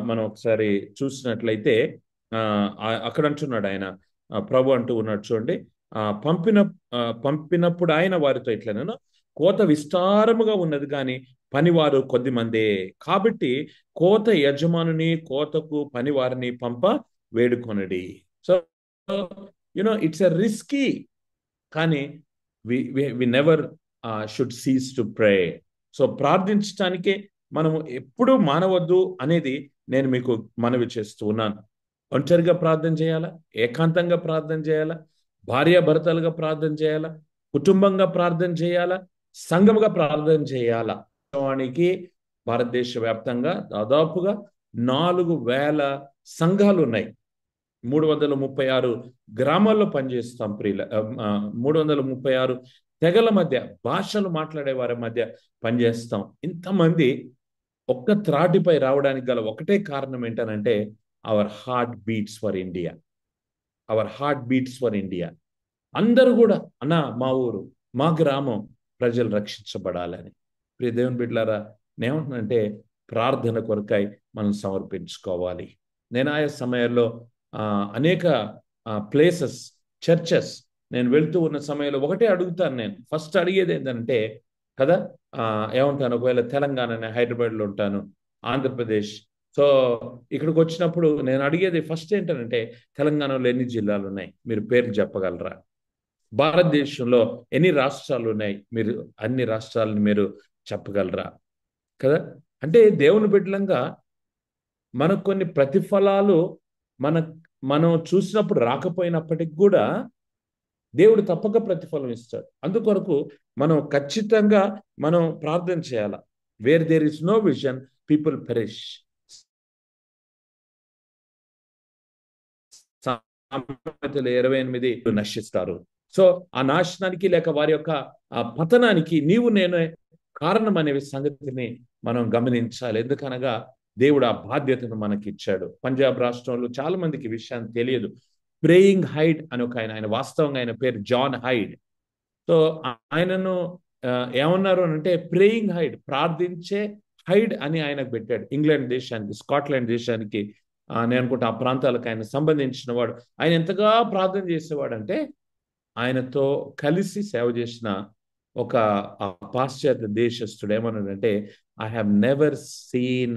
మనం ఒకసారి చూసినట్లయితే అక్కడ అంటున్నాడు ఆయన, ప్రభు అంటూ ఉన్నాడు చూడండి, పంపినప్పుడు ఆయన వారితో ఇట్లనను, కోత విస్తారముగా ఉన్నది కానీ పనివారు కొద్ది మందే, కాబట్టి కోత యజమానుని కోతకు పనివారిని పంప వేడుకొనడి. సో ఇట్స్ ఎ రిస్కీ, కానీ we never should cease to pray. So ప్రార్థించడానికే మనము ఎప్పుడూ మానవద్దు అనేది నేను మీకు మనవి చేస్తూ ఉన్నాను. ఒంటరిగా ప్రార్థన చేయాలా, ఏకాంతంగా ప్రార్థన చేయాలా, భార్యాభర్తలుగా ప్రార్థన చేయాలా, కుటుంబంగా ప్రార్థన చేయాలా, సంఘముగా ప్రార్థన చేయాలా. వానికి భారతదేశ వ్యాప్తంగా దాదాపుగా 4,000 సంఘాలు ఉన్నాయి. 336 గ్రామాల్లో పనిచేస్తాం ప్రియుల, 336 తెగల మధ్య, భాషలు మాట్లాడే వారి మధ్య పనిచేస్తాం. ఇంతమంది ఒక్క త్రాటిపై రావడానికి గల ఒకటే కారణం ఏంటనంటే our heart beats for India, our heart beats for India. అందరూ కూడా అన్న మా ఊరు, మా గ్రామం ప్రజలు రక్షించబడాలని. ప్రియ దేవుని బిడ్డలారా, నేనేమంటున్నానంటే ప్రార్థన కొరకై మనం సమర్పించుకోవాలి. నేను ఆయా సమయాల్లో అనేక ప్లేసెస్, చర్చెస్ నేను వెళ్తూ ఉన్న సమయంలో ఒకటే అడుగుతాను. నేను ఫస్ట్ అడిగేది ఏంటంటే కదా, ఏమంటాను, ఒకవేళ తెలంగాణ, హైదరాబాద్లో ఉంటాను, ఆంధ్రప్రదేశ్. సో ఇక్కడికి వచ్చినప్పుడు నేను అడిగేది ఫస్ట్ ఏంటంటే, తెలంగాణలో ఎన్ని జిల్లాలు ఉన్నాయి, మీరు పేర్లు చెప్పగలరా? భారతదేశంలో ఎన్ని రాష్ట్రాలు ఉన్నాయి, మీరు అన్ని రాష్ట్రాలను మీరు చెప్పగలరా? కదా. అంటే దేవుని బిడ్డలంగా మనకు కొన్ని ప్రతిఫలాలు మన మనం చూసినప్పుడు రాకపోయినప్పటికి కూడా దేవుడు తప్పక ప్రతిఫలం ఇస్తాడు. అందుకొరకు మనం ఖచ్చితంగా మనం ప్రార్థన చేయాల. Where there is no vision people perish. సామెతలు 28 నశిస్తారు. సో ఆ నాశనానికి లేక వారి యొక్క ఆ పతనానికి నీవు నేను కారణం అనే సంగతిని మనం గమనించాలి. ఎందుకనగా దేవుడు ఆ బాధ్యతను మనకి ఇచ్చాడు. పంజాబ్ రాష్ట్రంలో చాలా మందికి ఈ విషయాన్ని తెలియదు. ప్రేయింగ్ హైడ్ అని ఒక ఆయన వాస్తవంగా ఆయన పేరు జాన్ హైడ్. సో ఆయనను ఏమన్నారు అంటే ప్రేయింగ్ హైడ్, ప్రార్థించే హైడ్ అని ఆయనకు పెట్టాడు. ఇంగ్లాండ్ దేశానికి, స్కాట్లాండ్ దేశానికి నేను అనుకుంటా ఆ ప్రాంతాలకు ఆయన సంబంధించిన వాడు. ఆయన ఎంతగా ప్రార్థన చేసేవాడు అంటే, ఆయనతో కలిసి సేవ చేసిన ఒక పాశ్చాత్య దేశస్థుడు ఏమన్నాడంటే, I have never seen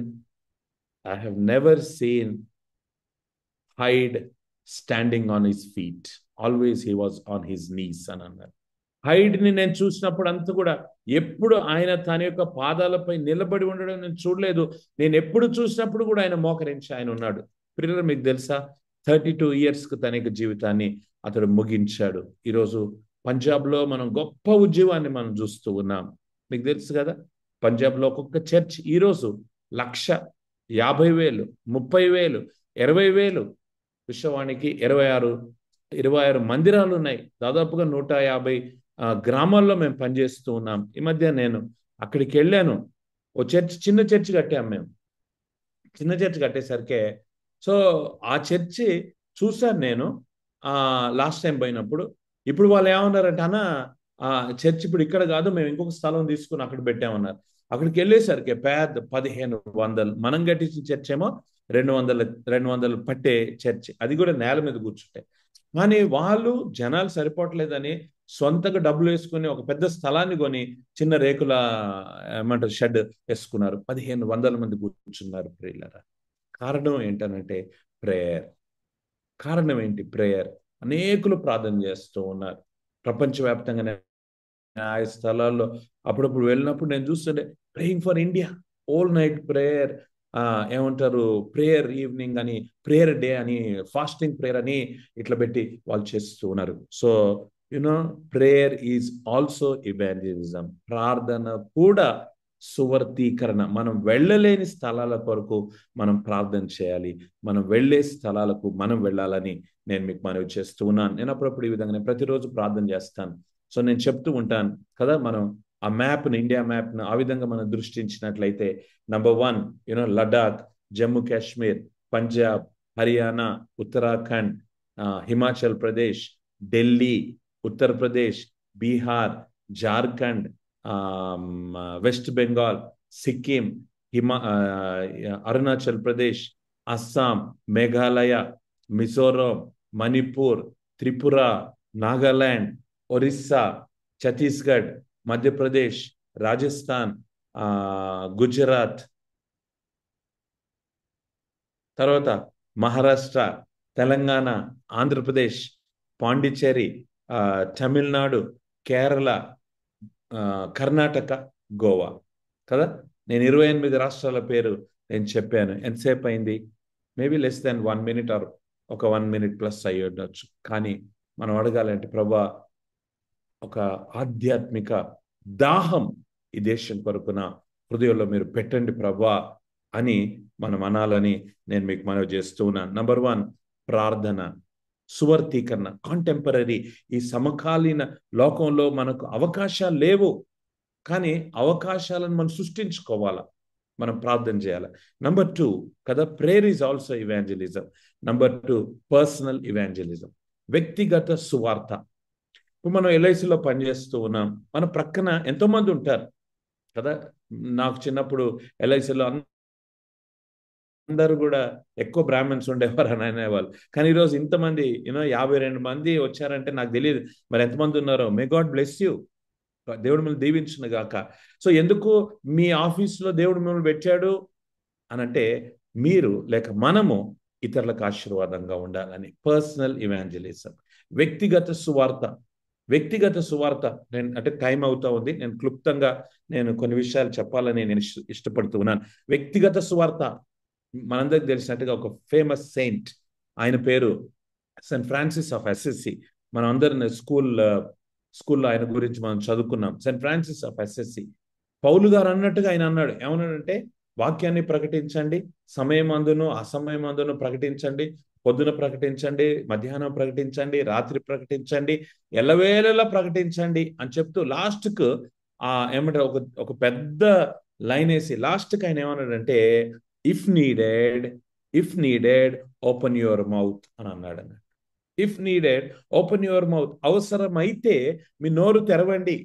Hyde standing on his feet, always he was on his knees అని అన్నారు. హైడ్ని నేను చూసినప్పుడు అంతా కూడా ఎప్పుడు ఆయన తన యొక్క పాదాలపై నిలబడి ఉండడం నేను చూడలేదు. నేను ఎప్పుడు చూసినప్పుడు కూడా ఆయన మోకరించి ఆయన ఉన్నాడు. పిల్లలు మీకు తెలుసా, 32 yearsకు తన యొక్క జీవితాన్ని అతడు ముగించాడు. ఈరోజు పంజాబ్లో మనం గొప్ప ఉద్యమాన్ని మనం చూస్తూ ఉన్నాం. మీకు తెలుసు కదా, పంజాబ్లో ఒక్కొక్క చర్చ్ ఈరోజు 1,50,000, 30,000, 20,000, విశ్వవాణికి 26 మందిరాలు ఉన్నాయి. దాదాపుగా 150 గ్రామాల్లో మేము పనిచేస్తూ ఉన్నాం. ఈ మధ్య నేను అక్కడికి వెళ్ళాను. ఓ చిన్న చర్చ్ కట్టాం మేము. చిన్న చర్చ్ కట్టేసరికే సో ఆ చర్చి చూశాను నేను లాస్ట్ టైం పోయినప్పుడు. ఇప్పుడు వాళ్ళు ఏమన్నారంటే, అన్న ఆ చర్చ్ ఇప్పుడు ఇక్కడ కాదు, మేము ఇంకొక స్థలం తీసుకుని అక్కడ పెట్టామన్నారు. అక్కడికి వెళ్ళేసరికి పెద్ద 1,500, మనం కట్టించిన చర్చ్ ఏమో 200 పట్టే చర్చ్, అది కూడా నేల మీద కూర్చుంటే. కానీ వాళ్ళు జనాలు సరిపోవట్లేదని సొంతగా డబ్బులు వేసుకుని ఒక పెద్ద స్థలాన్ని కొని చిన్న రేకుల ఏమంటారు షెడ్ వేసుకున్నారు. 1,500 మంది కూర్చున్నారు. ప్రియులారా, కారణం ఏంటనంటే ప్రేయర్. కారణం ఏంటి? ప్రేయర్. అనేకులు ప్రార్థన చేస్తూ ఉన్నారు ప్రపంచవ్యాప్తంగా. ఆ స్థలాల్లో అప్పుడప్పుడు వెళ్ళినప్పుడు నేను చూస్తుంటే praying for India, all night prayer, ఏమంటారు ప్రేయర్ ఈవినింగ్ అని, ప్రేయర్ డే అని, ఫాస్టింగ్ ప్రేయర్ అని ఇట్లా పెట్టి వాళ్ళు చేస్తూ ఉన్నారు. So prayer is also evangelism. ప్రార్థన కూడా సువర్తీకరణ. మనం వెళ్ళలేని స్థలాల కొరకు మనం ప్రార్థన చేయాలి. మనం వెళ్ళే స్థలాలకు మనం వెళ్ళాలని నేను మీకు మనవి చేస్తూ ఉన్నాను. నేను అప్పుడప్పుడు ఈ విధంగా ప్రతిరోజు ప్రార్థన చేస్తాను. సో నేను చెప్తూ ఉంటాను కదా, మనం ఆ మ్యాప్ను, ఇండియా మ్యాప్ను ఆ విధంగా మనం దృష్టించినట్లయితే, నంబర్ 1 లడాక్, జమ్మూ కాశ్మీర్, పంజాబ్, హర్యానా, ఉత్తరాఖండ్, హిమాచల్ ప్రదేశ్, ఢిల్లీ, ఉత్తరప్రదేశ్, బీహార్, జార్ఖండ్, వెస్ట్ బెంగాల్, సిక్కిం, అరుణాచల్ ప్రదేశ్, అస్సాం, మేఘాలయ, మిజోరం, మణిపూర్, త్రిపుర, నాగాలాండ్, ఒరిస్సా, ఛత్తీస్గఢ్, మధ్యప్రదేశ్, రాజస్థాన్, గుజరాత్, తర్వాత మహారాష్ట్ర, తెలంగాణ, ఆంధ్రప్రదేశ్, పాండిచ్చేరి, తమిళనాడు, కేరళ, కర్ణాటక, గోవా. కదా, నేను 28 రాష్ట్రాల పేరు నేను చెప్పాను. ఎంతసేపు అయింది? Maybe less than 1 minute or ఒక 1 minute ప్లస్ అయ్యి ఉండొచ్చు. కానీ మనం అడగాలంటే, ప్రభా ఒక ఆధ్యాత్మిక దాహం ఈ దేశం కొరకున హృదయంలో మీరు పెట్టండి ప్రభా అని మనం అనాలని నేను మీకు మనవి చేస్తూ ఉన్నాను. నంబర్ 1 ప్రార్థన, సువర్తీకరణ, కాంటెంపరీ. ఈ సమకాలీన లోకంలో మనకు అవకాశాలు లేవు, కానీ అవకాశాలను మనం సృష్టించుకోవాలా, మనం ప్రార్థన చేయాలి. నంబర్ 2 కదా, prayer is also evangelism. Number 2 personal evangelism, వ్యక్తిగత సువార్త. ఇప్పుడు మనం ఎల్ఐసిలో పనిచేస్తూ ఉన్నాం. మన ప్రక్కన ఎంతోమంది ఉంటారు కదా. నాకు చిన్నప్పుడు ఎల్ఐసిలో అందరూ కూడా ఎక్కువ బ్రాహ్మణ్స్ ఉండేవారు అని అనేవాళ్ళు. కానీ ఈరోజు ఇంతమంది 52 మంది వచ్చారంటే నాకు తెలియదు మరి ఎంతమంది ఉన్నారో. మే గాడ్ బ్లెస్ యూ, దేవుడు మిమ్మల్ని దీవించును గాక. సో ఎందుకు మీ ఆఫీస్లో దేవుడు మిమ్మల్ని పెట్టాడు? అనంటే మీరు లేక మనము ఇతరులకు ఆశీర్వాదంగా ఉండాలని. పర్సనల్ ఇవాంజలిజం, వ్యక్తిగత సువార్త. వ్యక్తిగత సువార్త నేను అంటే టైం అవుతా ఉంది, నేను క్లుప్తంగా నేను కొన్ని విషయాలు చెప్పాలని నేను ఇష్టపడుతూ ఉన్నాను. వ్యక్తిగత సువార్త మనందరికి తెలిసినట్టుగా ఒక ఫేమస్ సెయింట్, ఆయన పేరు సెయింట్ ఫ్రాన్సిస్ ఆఫ్ అసిసి. మనం అందరం స్కూల్లో ఆయన గురించి మనం చదువుకున్నాం. సెయింట్ ఫ్రాన్సిస్ ఆఫ్ అసిసి పౌలు గారు అన్నట్టుగా ఆయన అన్నాడు. ఏమన్నాడంటే, వాక్యాన్ని ప్రకటించండి, సమయమందును అసమయమందును ప్రకటించండి, పొద్దున ప్రకటించండి, మధ్యాహ్నం ప్రకటించండి, రాత్రి ప్రకటించండి, ఎల్లవేళలా ప్రకటించండి అని చెప్తూ లాస్ట్కు ఏమంటారు ఒక పెద్ద లైన్ వేసి లాస్ట్కి ఆయన ఏమన్నాడంటే, if needed open your mouth అని అన్నాడు. If needed open your mouth, అవసరమైతే మీ నోరు తెరవండి.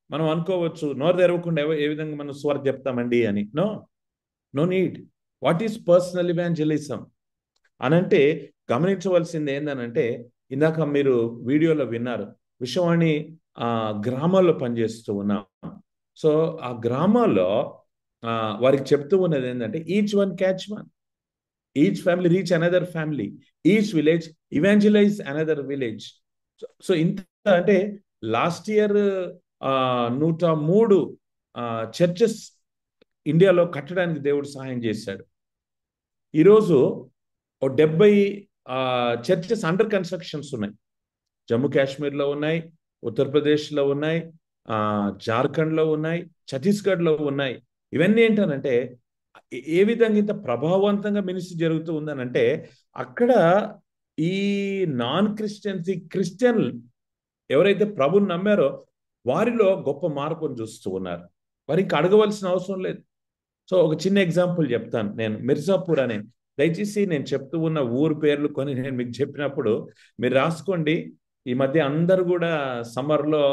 మనం అనుకోవచ్చు నోరు తెరవకుండా ఏ విధంగా మనం సువార్త చెప్తామండి అని. No need. What is personal evangelism అనంటే గమనించవలసింది ఏందనంటే, ఇందాక మీరు వీడియోలో విన్నారు, విషవాణి గ్రామాల్లో పనిచేస్తూ ఉన్నాం. సో ఆ గ్రామాల్లో వారికి చెప్తూ ఉన్నది ఏంటంటే, each one catch one, each family reach another family, each village evangelise another village. So ఇంత అంటే లాస్ట్ ఇయర్ 103 చర్చెస్ ఇండియాలో కట్టడానికి దేవుడు సహాయం చేశాడు. ఈరోజు 70 చర్చెస్ అండర్ కన్స్ట్రక్షన్స్ ఉన్నాయి. జమ్మూ కాశ్మీర్లో ఉన్నాయి, ఉత్తరప్రదేశ్లో ఉన్నాయి, జార్ఖండ్లో ఉన్నాయి, ఛత్తీస్గఢ్లో ఉన్నాయి. ఇవన్నీ ఏంటనంటే ఏ విధంగా ఇంత ప్రభావవంతంగా మినిస్ట్రీ జరుగుతూ ఉందనంటే, అక్కడ ఈ నాన్ క్రిస్టియన్స్, క్రిస్టియన్ ఎవరైతే ప్రభుని నమ్మారో వారిలో గొప్ప మార్పును చూస్తూ ఉన్నారు. వారికి అడగవలసిన అవసరం లేదు. సో ఒక చిన్న ఎగ్జాంపుల్ చెప్తాను నేను. మిర్జాపూర్ అనే, దయచేసి నేను చెప్తూ ఉన్న ఊరు పేర్లు కొన్ని నేను మీకు చెప్పినప్పుడు మీరు రాసుకోండి. ఈ మధ్య అందరూ కూడా సమ్మర్లో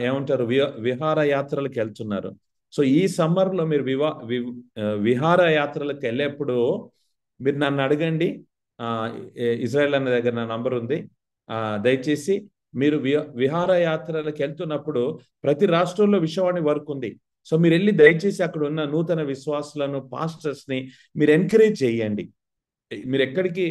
ఏమంటారు విహార యాత్రలకు వెళ్తున్నారు. సో ఈ సమ్మర్లో మీరు విహార యాత్రలకు వెళ్ళేప్పుడు మీరు నన్ను అడగండి. ఇజ్రాయెల్ అనే దగ్గర నా నంబర్ ఉంది. దయచేసి మీరు విహార యాత్రలకు వెళ్తున్నప్పుడు ప్రతి రాష్ట్రంలో విషవాణి వర్క్ ఉంది. సో మీరు వెళ్ళి దయచేసి అక్కడ ఉన్న నూతన విశ్వాసులను, పాస్టర్స్ని మీరు ఎంకరేజ్ చేయండి. మీరు ఎక్కడికి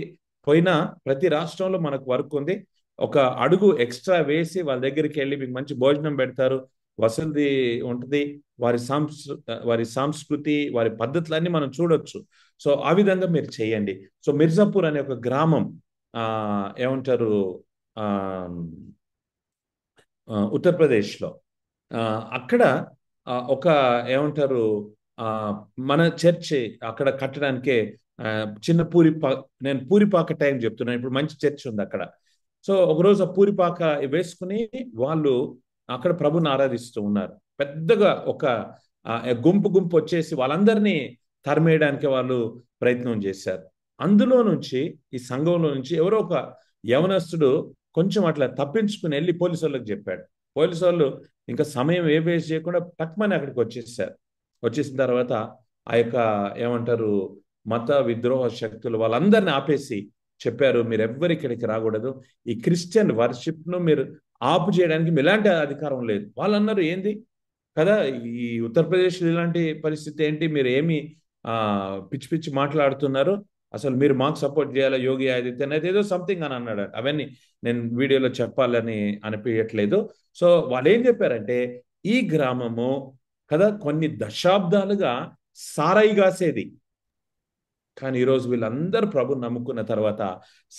పోయినా ప్రతి రాష్ట్రంలో మనకు వర్క్ ఉంది. ఒక అడుగు ఎక్స్ట్రా వేసి వాళ్ళ దగ్గరికి వెళ్ళి మీకు మంచి భోజనం పెడతారు, వసతి ఉంటుంది, వారి సంస్కృతి, వారి పద్ధతులన్నీ మనం చూడొచ్చు. సో ఆ విధంగా మీరు చేయండి. సో మిర్జాపూర్ అనే ఒక గ్రామం ఏమంటారు ఉత్తరప్రదేశ్లో, అక్కడ ఒక ఏమంటారు మన చర్చ్ అక్కడ కట్టడానికే చిన్న నేను పూరిపాక టైం చెప్తున్నాను. ఇప్పుడు మంచి చర్చ్ ఉంది అక్కడ. సో ఒకరోజు ఆ పూరిపాక వేసుకుని వాళ్ళు అక్కడ ప్రభుని ఆరాధిస్తూ ఉన్నారు. పెద్దగా ఒక గుంపు వచ్చేసి వాళ్ళందరినీ తరిమేయడానికి వాళ్ళు ప్రయత్నం చేశారు. అందులో నుంచి, ఈ సంఘంలో నుంచి ఎవరో ఒక యవనస్తుడు కొంచెం అట్లా తప్పించుకుని వెళ్ళి పోలీసు వాళ్ళకి చెప్పాడు. పోలీసు వాళ్ళు ఇంకా సమయం వేస్ట్ చేయకుండా టక్మని అక్కడికి వచ్చేసారు. వచ్చేసిన తర్వాత ఆ యొక్క ఏమంటారు మత విద్రోహ శక్తులు వాళ్ళందరినీ ఆపేసి చెప్పారు, మీరు ఎవ్వరు ఇక్కడికి రాకూడదు, ఈ క్రిస్టియన్ వర్షిప్ను మీరు ఆపు చేయడానికి ఎలాంటి అధికారం లేదు. వాళ్ళు అన్నారు, ఏంది కదా ఈ ఉత్తరప్రదేశ్లో ఇలాంటి పరిస్థితి ఏంటి, మీరు ఏమి పిచ్చి పిచ్చి మాట్లాడుతున్నారు, అసలు మీరు మాకు సపోర్ట్ చేయాలా, యోగి ఆదిత్యనాథ్ ఏదో సంథింగ్ అని అన్నాడు. అవన్నీ నేను వీడియోలో చెప్పాలని అనిపించట్లేదు. సో వాళ్ళు ఏం చెప్పారంటే, ఈ గ్రామము కదా కొన్ని దశాబ్దాలుగా సారాయి కాసేది, కానీ ఈరోజు వీళ్ళందరూ ప్రభు నమ్ముకున్న తర్వాత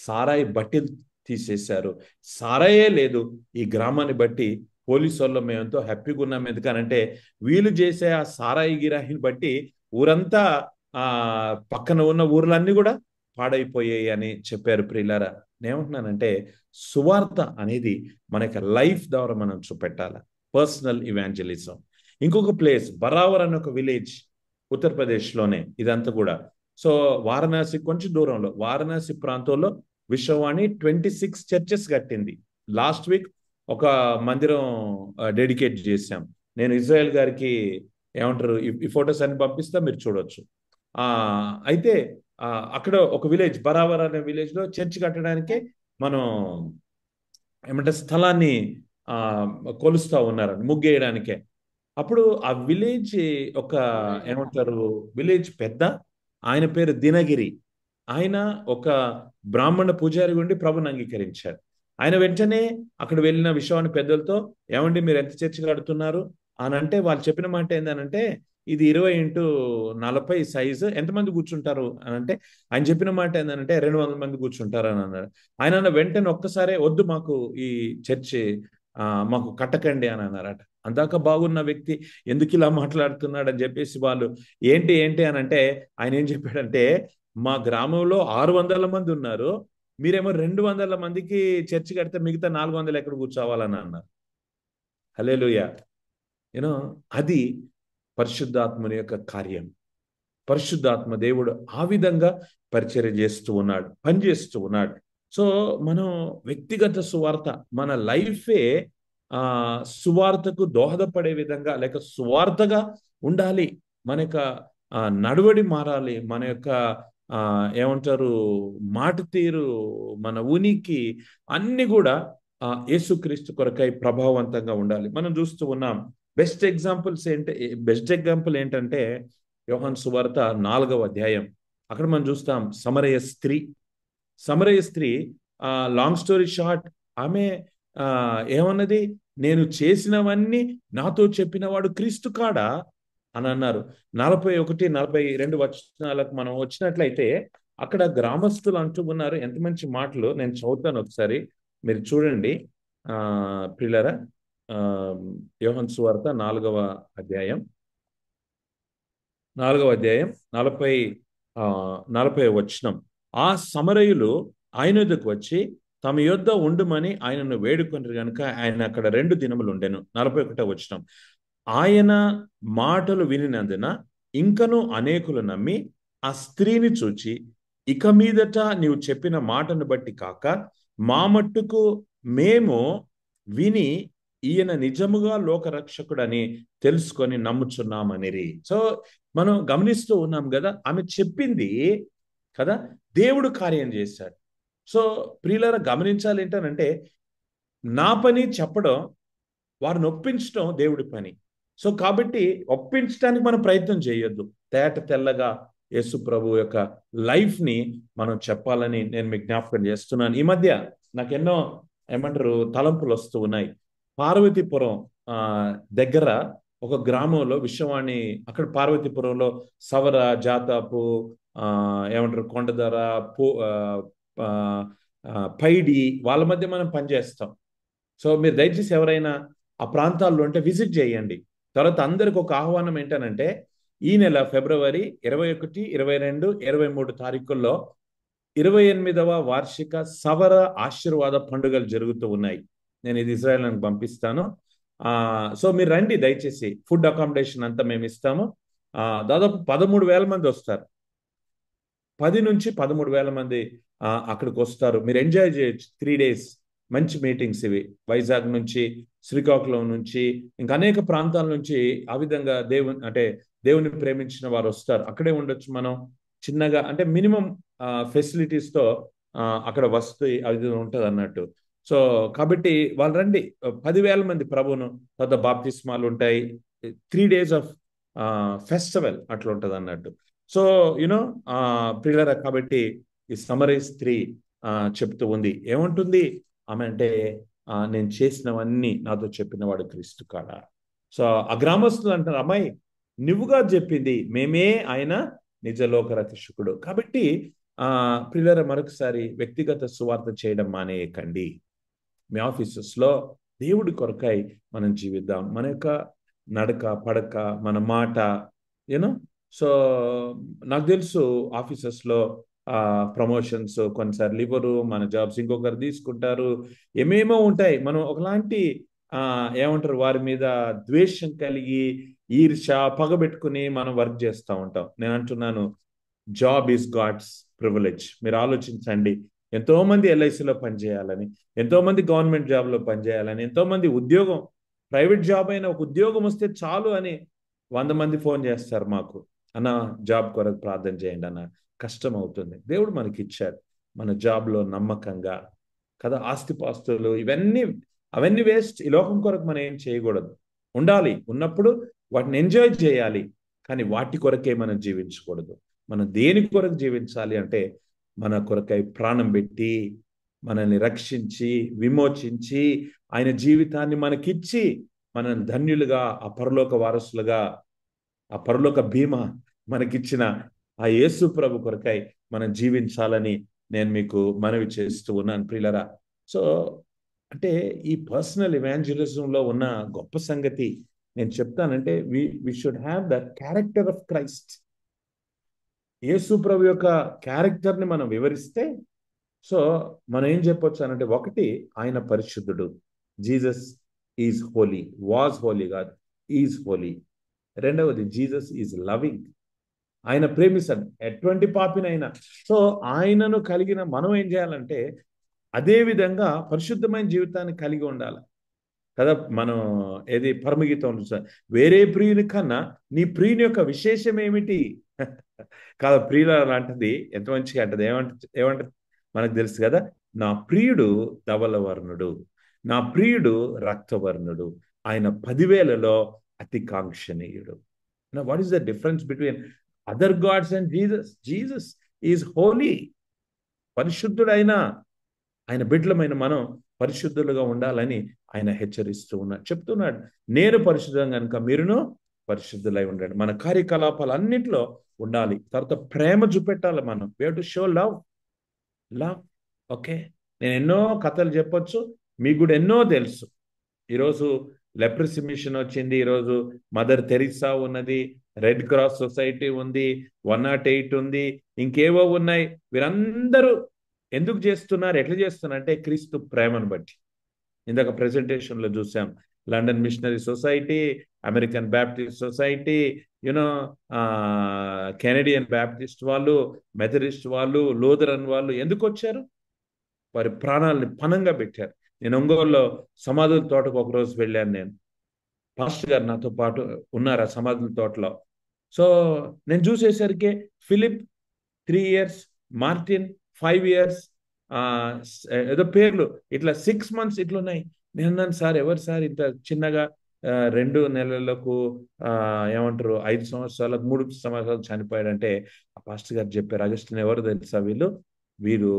సారాయి బట్టీలు తీసేశారు, సారాయే లేదు. ఈ గ్రామాన్ని బట్టి పోలీసు వాళ్ళు మేము ఎంతో హ్యాపీగా ఉన్నాం. ఎందుకనంటే వీళ్ళు చేసే ఆ సారాయి గిరాయిని బట్టి ఊరంతా పక్కన ఉన్న ఊర్లన్నీ కూడా పాడైపోయాయి అని చెప్పారు. ప్రియులారా, నేనేమంటున్నానంటే సువార్త అనేది మనకి లైఫ్ ద్వారా మనం చూపెట్టాలి. Personal evangelism. ఇంకొక ప్లేస్ బరావర్ అనే ఒక విలేజ్ ఉత్తరప్రదేశ్లోనే ఇదంతా కూడా. సో వారణాసి కొంచెం దూరంలో, వారణాసి ప్రాంతంలో విశ్వవాణి 26 చర్చెస్ కట్టింది. లాస్ట్ వీక్ ఒక మందిరం డెడికేట్ చేశాం. నేను ఇజ్రాయెల్ గారికి ఏమంటారు ఈ ఫొటోస్ అన్ని పంపిస్తా, మీరు చూడొచ్చు. అయితే అక్కడ ఒక విలేజ్ బరావర్ అనే విలేజ్ లో చర్చ్ కట్టడానికే మనం ఏమంటే స్థలాన్ని కొలుస్తా ఉన్నారండి, ముగ్గేయడానికే. అప్పుడు ఆ విలేజ్ ఒక ఏమంటారు విలేజ్ పెద్ద, ఆయన పేరు దినగిరి. ఆయన ఒక బ్రాహ్మణ పూజారి ఉండి ప్రభుని అంగీకరించాడు. ఆయన వెంటనే అక్కడ వెళ్ళిన విశ్వాని పెద్దలతో, ఏమండి మీరు ఎంత చర్చి కడుతున్నారు అని అంటే, వాళ్ళు చెప్పిన మాట ఏందనంటే, ఇది 20x40 సైజు, ఎంతమంది కూర్చుంటారు అని అంటే, ఆయన చెప్పిన మాట ఏంటంటే 200 మంది కూర్చుంటారు అని అన్నాడు. ఆయన వెంటనే ఒక్కసారే వద్దు మాకు ఈ చర్చి మాకు కట్టకండి అని అన్నారట. అందాక బాగున్న వ్యక్తి ఎందుకు ఇలా మాట్లాడుతున్నాడు అని చెప్పేసి వాళ్ళు ఏంటి ఏంటి అని అంటే, ఆయన ఏం చెప్పాడంటే, మా గ్రామంలో 600 మంది ఉన్నారు, మీరేమో 200 మందికి చర్చి కడితే మిగతా 400 ఎక్కడ కూర్చోవాలని అన్నారు. హల్లెలూయా. యూనో అది పరిశుద్ధాత్మని యొక్క కార్యం. పరిశుద్ధాత్మ దేవుడు ఆ విధంగా పరిచర్య చేస్తూ ఉన్నాడు, పనిచేస్తూ ఉన్నాడు. సో మనం వ్యక్తిగత సువార్త, మన లైఫే సువార్తకు దోహదపడే విధంగా లేక సువార్తగా ఉండాలి. మన యొక్క నడవడి మారాలి, మన యొక్క ఏమంటారు మాట తీరు, మన ఉనికి అన్ని కూడా యేసుక్రీస్తు కొరకై ప్రభావవంతంగా ఉండాలి. మనం చూస్తూ ఉన్నాం. బెస్ట్ ఎగ్జాంపుల్ ఏంటంటే యోహాను సువార్త 4వ అధ్యాయం. అక్కడ మనం చూస్తాం సమరయ స్త్రీ లాంగ్ స్టోరీ షార్ట్, ఆమె ఏమన్నది, నేను చేసినవన్నీ నాతో చెప్పినవాడు క్రీస్తు కాడా అని అన్నారు. 41, 42 వచనాలకు మనం వచ్చినట్లయితే అక్కడ గ్రామస్తులు అంటూ ఉన్నారు. ఎంత మంచి మాటలు, నేను చదువుతాను ఒకసారి మీరు చూడండి ప్రియులారా. యోహాను సువార్త 4వ అధ్యాయం 40 వచనం. ఆ సమరయులు ఆయన యొద్దకు వచ్చి తమ యొద్ద ఉండుమని ఆయనను వేడుకొనిరు గనుక ఆయన అక్కడ 2 దినములు ఉండెను. 41 వచనం. ఆయన మాటలు వినినందున ఇంకను అనేకులు నమ్మి ఆ స్త్రీని చూచి, ఇక మీదట నీవు చెప్పిన మాటను బట్టి కాక మా మట్టుకు మేము విని ఈయన నిజముగా లోకరక్షకుడని తెలుసుకొని నమ్ముచున్నామనిరి. సో మనం గమనిస్తూ ఉన్నాం కదా, ఆమె చెప్పింది కదా దేవుడు కార్యం చేశాడు. సో ప్రియులారా గమనించాలి ఏంటనంటే, నా పని చెప్పడం, వారిని ఒప్పించడం దేవుడి పని. సో కాబట్టి ఒప్పించడానికి మనం ప్రయత్నం చేయొద్దు. తెల్లగా యేసు ప్రభు యొక్క లైఫ్ ని మనం చెప్పాలని నేను మీకు జ్ఞాపకం చేస్తున్నాను. ఈ మధ్య నాకు ఎన్నో తలంపులు వస్తూ ఉన్నాయి. పార్వతీపురం దగ్గర ఒక గ్రామంలో విశ్వవాణి, అక్కడ పార్వతీపురంలో సవర, జాతాపు, కొండధర, పైడి వాళ్ళ మధ్య మనం పనిచేస్తాం. సో మీరు దయచేసి ఎవరైనా ఆ ప్రాంతాల్లో ఉంటే విజిట్ చేయండి. తర్వాత అందరికి ఒక ఆహ్వానం ఏంటనంటే, ఈ నెల ఫిబ్రవరి 21, 22, 23 తారీఖుల్లో 28వ వార్షిక సవర ఆశీర్వాద పండుగలు జరుగుతూ ఉన్నాయి. నేను ఇది ఇజ్రాయెల్కి పంపిస్తాను. సో మీరు రండి దయచేసి. ఫుడ్ అకామిడేషన్ అంతా మేము ఇస్తాము. దాదాపు 13,000 మంది వస్తారు. 10 నుంచి 13,000 మంది అక్కడికి వస్తారు. మీరు ఎంజాయ్ చేయొచ్చు. 3 days మంచి మీటింగ్స్ ఇవి. వైజాగ్ నుంచి, శ్రీకాకుళం నుంచి, ఇంకా అనేక ప్రాంతాల నుంచి ఆ విధంగా దేవుని ప్రేమించిన వారు వస్తారు. అక్కడే ఉండొచ్చు మనం చిన్నగా, అంటే మినిమం ఫెసిలిటీస్తో అక్కడ వస్తు అది ఉంటుంది అన్నట్టు. సో కాబట్టి వాళ్ళు రండి. 10,000 మంది ప్రభువును, తర్వాత బాప్తిస్మాలు ఉంటాయి. 3 days ఆఫ్ ఫెస్టివల్ అట్లా ఉంటుంది అన్నట్టు. సో ప్రియులారా, కాబట్టి ఈ సమరయ స్త్రీ చెప్తూ ఉంది. ఏమంటుంది ఆమె అంటే, నేను చేసినవన్నీ నాతో చెప్పినవాడు క్రీస్తు కాడా. సో ఆ గ్రామస్తులు అంటారు, అమ్మాయి నువ్వుగా చెప్పింది మేమే, ఆయన నిజలోక రక్షకుడు. కాబట్టి ప్రియులారా, మరొకసారి వ్యక్తిగత సువార్త చేయడం మానేయకండి. మీ ఆఫీసెస్లో దేవుడి కొరకై మనం జీవిద్దాం. మన యొక్క నడక, పడక, మన మాట సో నాకు తెలుసు ఆఫీసెస్లో ప్రమోషన్స్ కొన్నిసార్లు ఇవ్వరు, మన జాబ్స్ ఇంకొకరు తీసుకుంటారు, ఏమేమో ఉంటాయి. మనం ఒకలాంటి వారి మీద ద్వేషం కలిగి, ఈర్ష, పగబెట్టుకుని మనం వర్క్ చేస్తూ ఉంటాం. నేను అంటున్నాను, జాబ్ ఈజ్ గాడ్స్ ప్రివిలేజ్. మీరు ఆలోచించండి. ఎంతో మంది ఎల్ఐసిలో పనిచేయాలని, ఎంతో మంది గవర్నమెంట్ జాబ్లో పనిచేయాలని, ఎంతో మంది ఉద్యోగం, ప్రైవేట్ జాబ్ అయినా ఒక ఉద్యోగం వస్తే చాలు అని 100 మంది ఫోన్ చేస్తారు మాకు, అన్న జాబ్ కొరకు ప్రార్థన చేయండి అన్న. కష్టం అవుతుంది. దేవుడు మనకి ఇచ్చాడు. మన జాబ్లో నమ్మకంగా కదా, ఆస్తిపాస్తులు అవన్నీ వేస్ట్. ఈ లోకం కొరకు మనం ఏం చేయకూడదు. ఉండాలి. ఉన్నప్పుడు వాటిని ఎంజాయ్ చేయాలి. కానీ వాటి కొరకే మనం జీవించకూడదు. మనం దేని కొరకు జీవించాలి అంటే మన కొరకై ప్రాణం పెట్టి మనల్ని రక్షించి విమోచించి ఆయన జీవితాన్ని మనకిచ్చి మనం ధన్యులుగా ఆ పరలోక వారసులుగా ఆ పరలోక భీమా మనకిచ్చిన ఆ యేసు ప్రభు కొరకై మనం జీవించాలని నేను మీకు మనవి చేస్తూ ఉన్నాను ప్రియులరా. సో అంటే ఈ పర్సనల్ ఇవాంజలిజంలో ఉన్న గొప్ప సంగతి నేను చెప్తానంటే we should have the character of Christ. Yesu ప్రభు యొక్క క్యారెక్టర్ని మనం వివరిస్తే సో మనం ఏం చెప్పొచ్చు అనంటే, ఒకటి, ఆయన పరిశుద్ధుడు. Jesus is holy, was holy కాదు, ఈజ్ హోలీ. రెండవది, జీసస్ ఈజ్ లవింగ్, ఆయన ప్రేమిస్తాడు ఎటువంటి పాపినైనా. సో ఆయనను కలిగిన మనం ఏం చేయాలంటే అదే విధంగా పరిశుద్ధమైన జీవితాన్ని కలిగి ఉండాలి కదా. మనం ఏది పరమగీతం వేరే ప్రియుని కన్నా నీ ప్రియుని యొక్క విశేషం ఏమిటి కాదు. ప్రియుల లాంటిది ఎంత మంచిగా అంటది. ఏమంటది మనకు తెలుసు కదా, నా ప్రియుడు ధవలవర్ణుడు, నా ప్రియుడు రక్తవర్ణుడు, ఆయన 10,000లో అతి కాంక్షణీయుడు. What is the difference between other gods and Jesus? Jesus is holy, పరిశుద్ధుడైన ఆయన బిడ్డలమైన మనం పరిశుద్ధులుగా ఉండాలని ఆయన హెచ్చరిస్తూ ఉన్నాడు, చెప్తున్నాడు. నేను పరిశుద్ధం కనుక మీరును పరిశుద్ధులై ఉండండి. మన కార్యకలాపాలు అన్నింటిలో ఉండాలి. తర్వాత ప్రేమ చూపెట్టాలి. మనం we have to show love. Okay, నేను ఎన్నో కథలు చెప్పొచ్చు, మీకు కూడా ఎన్నో తెలుసు. ఈరోజు లెప్రసీ మిషన్ వచ్చింది, ఈరోజు మదర్ తెరిసా ఉన్నది, రెడ్ క్రాస్ సొసైటీ ఉంది, 108 ఉంది, ఇంకేవో ఉన్నాయి. వీరందరూ ఎందుకు చేస్తున్నారు, ఎట్లా చేస్తున్నారు అంటే క్రీస్తు ప్రేమను బట్టి. ఇందాక ప్రెజెంటేషన్లో చూసాం, London missionary society, American Baptist society, you know Canadian Baptist వాళ్ళు, మెథడిస్ట్ వాళ్ళు, లూథరన్ వాళ్ళు ఎందుకు వచ్చారు? వారి ప్రాణాలని పణంగా పెట్టారు. నేను ఒంగోలులో సమాధుల తోటకు ఒకరోజు వెళ్ళాను. నేను పాస్టర్ గారు నాతో పాటు ఉన్నారు ఆ సమాధుల తోటలో. సో నేను చూసేసరికి ఫిలిప్ 3 years, మార్టిన్ 5 years, ఏదో పేర్లు ఇట్లా 6 months ఇట్లా ఉన్నాయి. నేను అన్నాను, సార్ ఎవరు సార్ ఇంత చిన్నగా 2 నెలలకు ఏమంటారు 5 సంవత్సరాలకు 3 సంవత్సరాలు చనిపోయాడంటే ఆ పాస్టర్ గారు చెప్పారు, అగస్టిన్ ఎవరు తెలుసా, వీరు